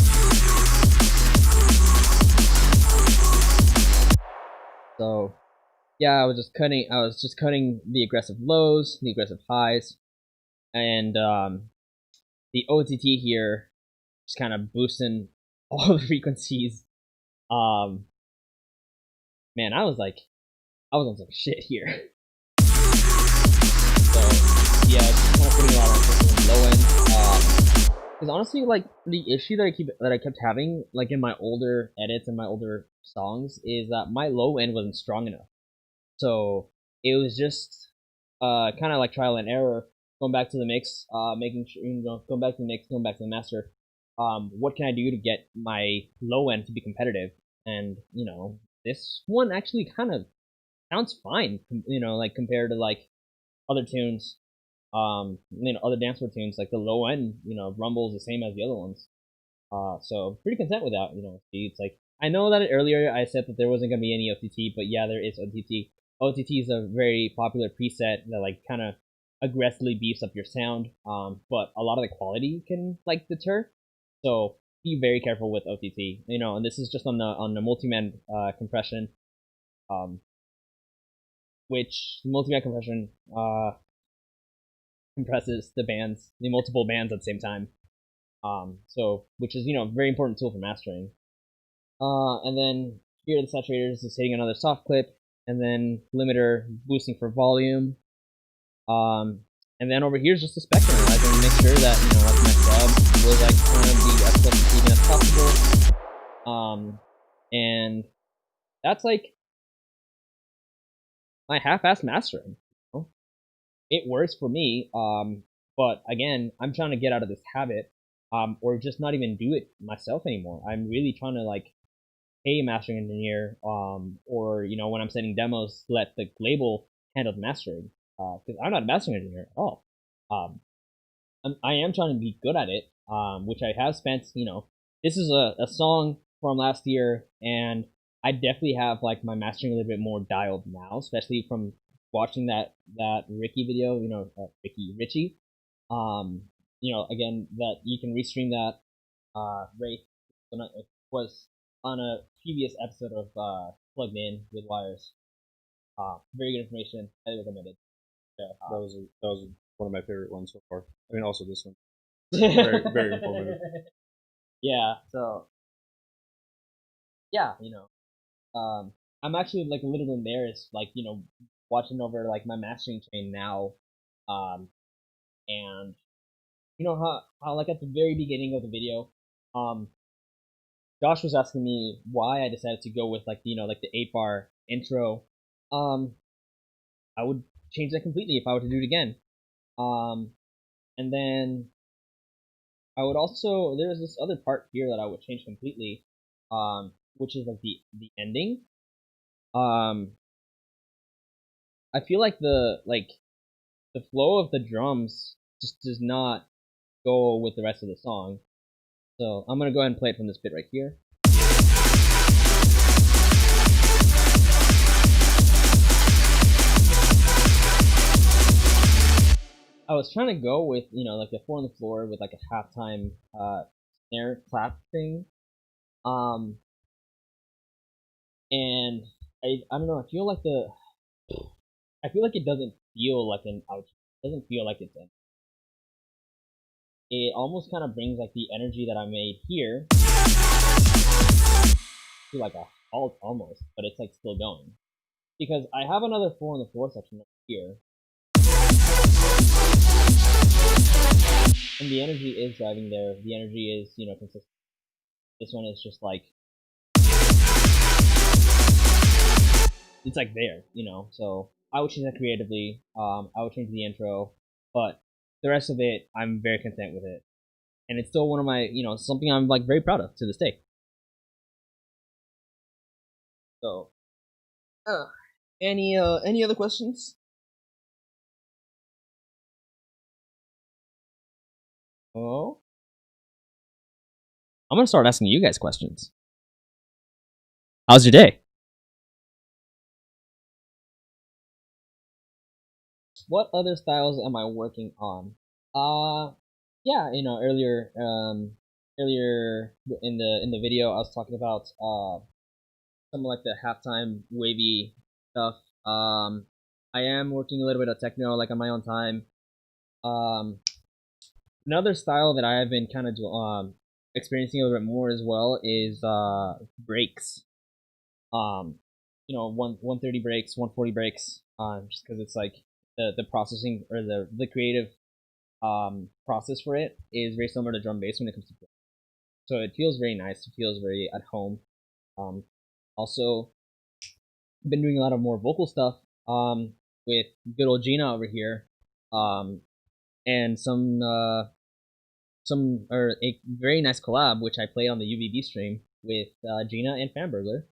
So yeah, I was just cutting the aggressive lows, the aggressive highs, and the OTT here just kind of boosting all the frequencies. Man, I was on some shit here. So yeah, just kind of putting a lot of emphasis on low end. Because honestly, like the issue that I kept having, like in my older edits and my older songs, is that my low end wasn't strong enough. So it was just kind of like trial and error, going back to the mix, making sure going back to the mix, going back to the master. What can I do to get my low end to be competitive? And this one actually kind of sounds fine, like compared to like other tunes, other dance floor tunes. Like the low end, rumble is the same as the other ones. So pretty content with that. It's like I know that earlier I said that there wasn't gonna be any OTT, but yeah, there is OTT. OTT is a very popular preset that like kind of aggressively beefs up your sound, but a lot of the quality can like deter. So be very careful with OTT. And this is just on the multi-man compression, which the multi-man compression compresses the multiple bands at the same time. So which is a very important tool for mastering. And then here the saturators is hitting another soft clip, and then limiter boosting for volume. And then over here is just a spectrum. I can make sure that like my sub will like kind of be as close to even as possible. And that's like my half-ass mastering. It works for me. But again, I'm trying to get out of this habit, or just not even do it myself anymore. I'm really trying to like pay a mastering engineer, or when I'm sending demos, let the label handle the mastering. Because I'm not a mastering engineer at all. I am trying to be good at it, which I have spent. This is a song from last year, and I definitely have like my mastering a little bit more dialed now, especially from watching that Ricky video. Richie. Again, that you can restream that. Ray was on a previous episode of Plugged In with Wires. Very good information. Highly recommended. Yeah, that was one of my favorite ones so far. I mean, also this one. Very, very informative. Yeah. So yeah, I'm actually like a little embarrassed, like watching over like my mastering chain now, um, and how like at the very beginning of the video, um, Josh was asking me why I decided to go with like like the 8-bar intro. Um, I would change that completely if I were to do it again. Um, and then I would also there's this other part here that I would change completely, which is like the ending. Um, I feel like the flow of the drums just does not go with the rest of the song. So I'm gonna go ahead and play it from this bit right here. I was trying to go with like the 4 on the floor with like a halftime snare clap thing, and I don't know. I feel like it doesn't feel like an outro. It doesn't feel like it's in. It almost kind of brings like the energy that I made here to like a halt almost, but it's like still going because I have another 4 on the floor section right here, and the energy is driving there. The energy is consistent. This one is just like it's like there, So I would change that creatively. I would change the intro, but the rest of it, I'm very content with it, and it's still one of my, something I'm like very proud of to this day. So, any other questions? Oh, I'm gonna start asking you guys questions. How's your day? What other styles am I working on? Yeah, earlier in the video, I was talking about some of like the halftime wavy stuff. I am working a little bit of techno, like on my own time. Another style that I have been kind of experiencing a little bit more as well is breaks. 130 breaks, 140 breaks. Just because it's like the processing or the creative process for it is very similar to drum bass when it comes to breaks. So it feels very nice. It feels very at home. Also, been doing a lot of more vocal stuff with good old Gina over here, and some or a very nice collab which I played on the UVB stream with Gina and Fanburglar.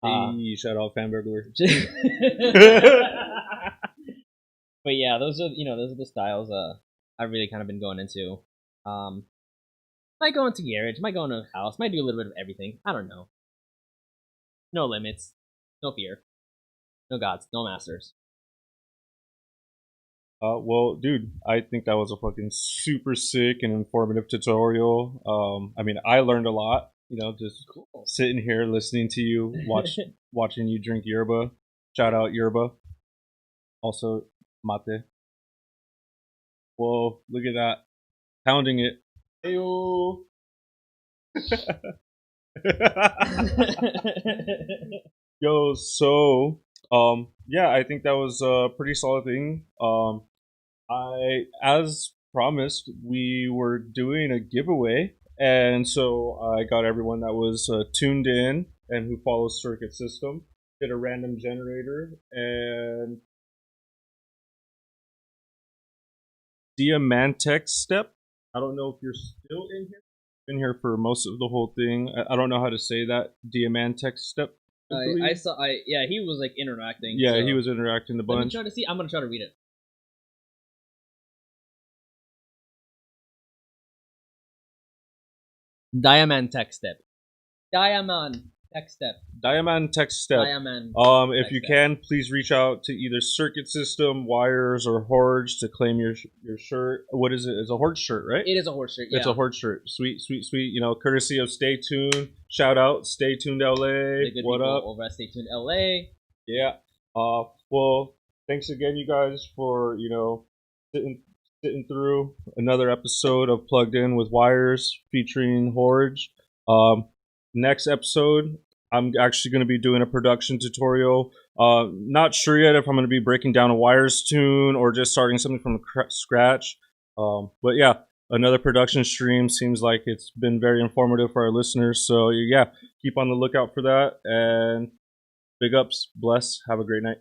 Hey, shout out Fanburglar. But yeah, those are the styles I've really kind of been going into. Might go into garage, might go into house, might do a little bit of everything. I don't know. No limits, no fear, no gods, no masters. Well, dude, I think that was a fucking super sick and informative tutorial. I mean, I learned a lot. Just Cool. sitting here listening to you, watching you drink yerba. Shout out yerba. Also, mate. Whoa, look at that, pounding it. Heyo. Yo, so yeah, I think that was a pretty solid thing. As promised, we were doing a giveaway, and so I got everyone that was tuned in and who follows Circuit System, did a random generator, and Diamantech step. I don't know if you're still in here. Been here for most of the whole thing. I don't know how to say that. Diamantech step. I saw. Yeah, he was like interacting. Yeah, so. he was interacting a bunch. Let me try to see. I'm gonna try to read it. Diamond tech step. Diamond tech step. Diamantech step. Diamond. If you can, please reach out to either Circuit System, Wires, or Horge to claim your shirt. What is it? It's a Horge shirt, right? It is a Horge shirt. Yeah. It's a Horge shirt. Sweet, sweet, sweet. Courtesy of Stay Tuned. Shout out, Stay Tuned LA. The good what people up? over at Stay Tuned LA. Yeah. Well, thanks again, you guys, for sitting through another episode of Plugged In with Wires featuring Horge. Next episode, I'm actually going to be doing a production tutorial. Not sure yet if I'm going to be breaking down a wires tune or just starting something from scratch. But yeah, another production stream. Seems like it's been very informative for our listeners. So yeah, keep on the lookout for that. And big ups, bless, have a great night.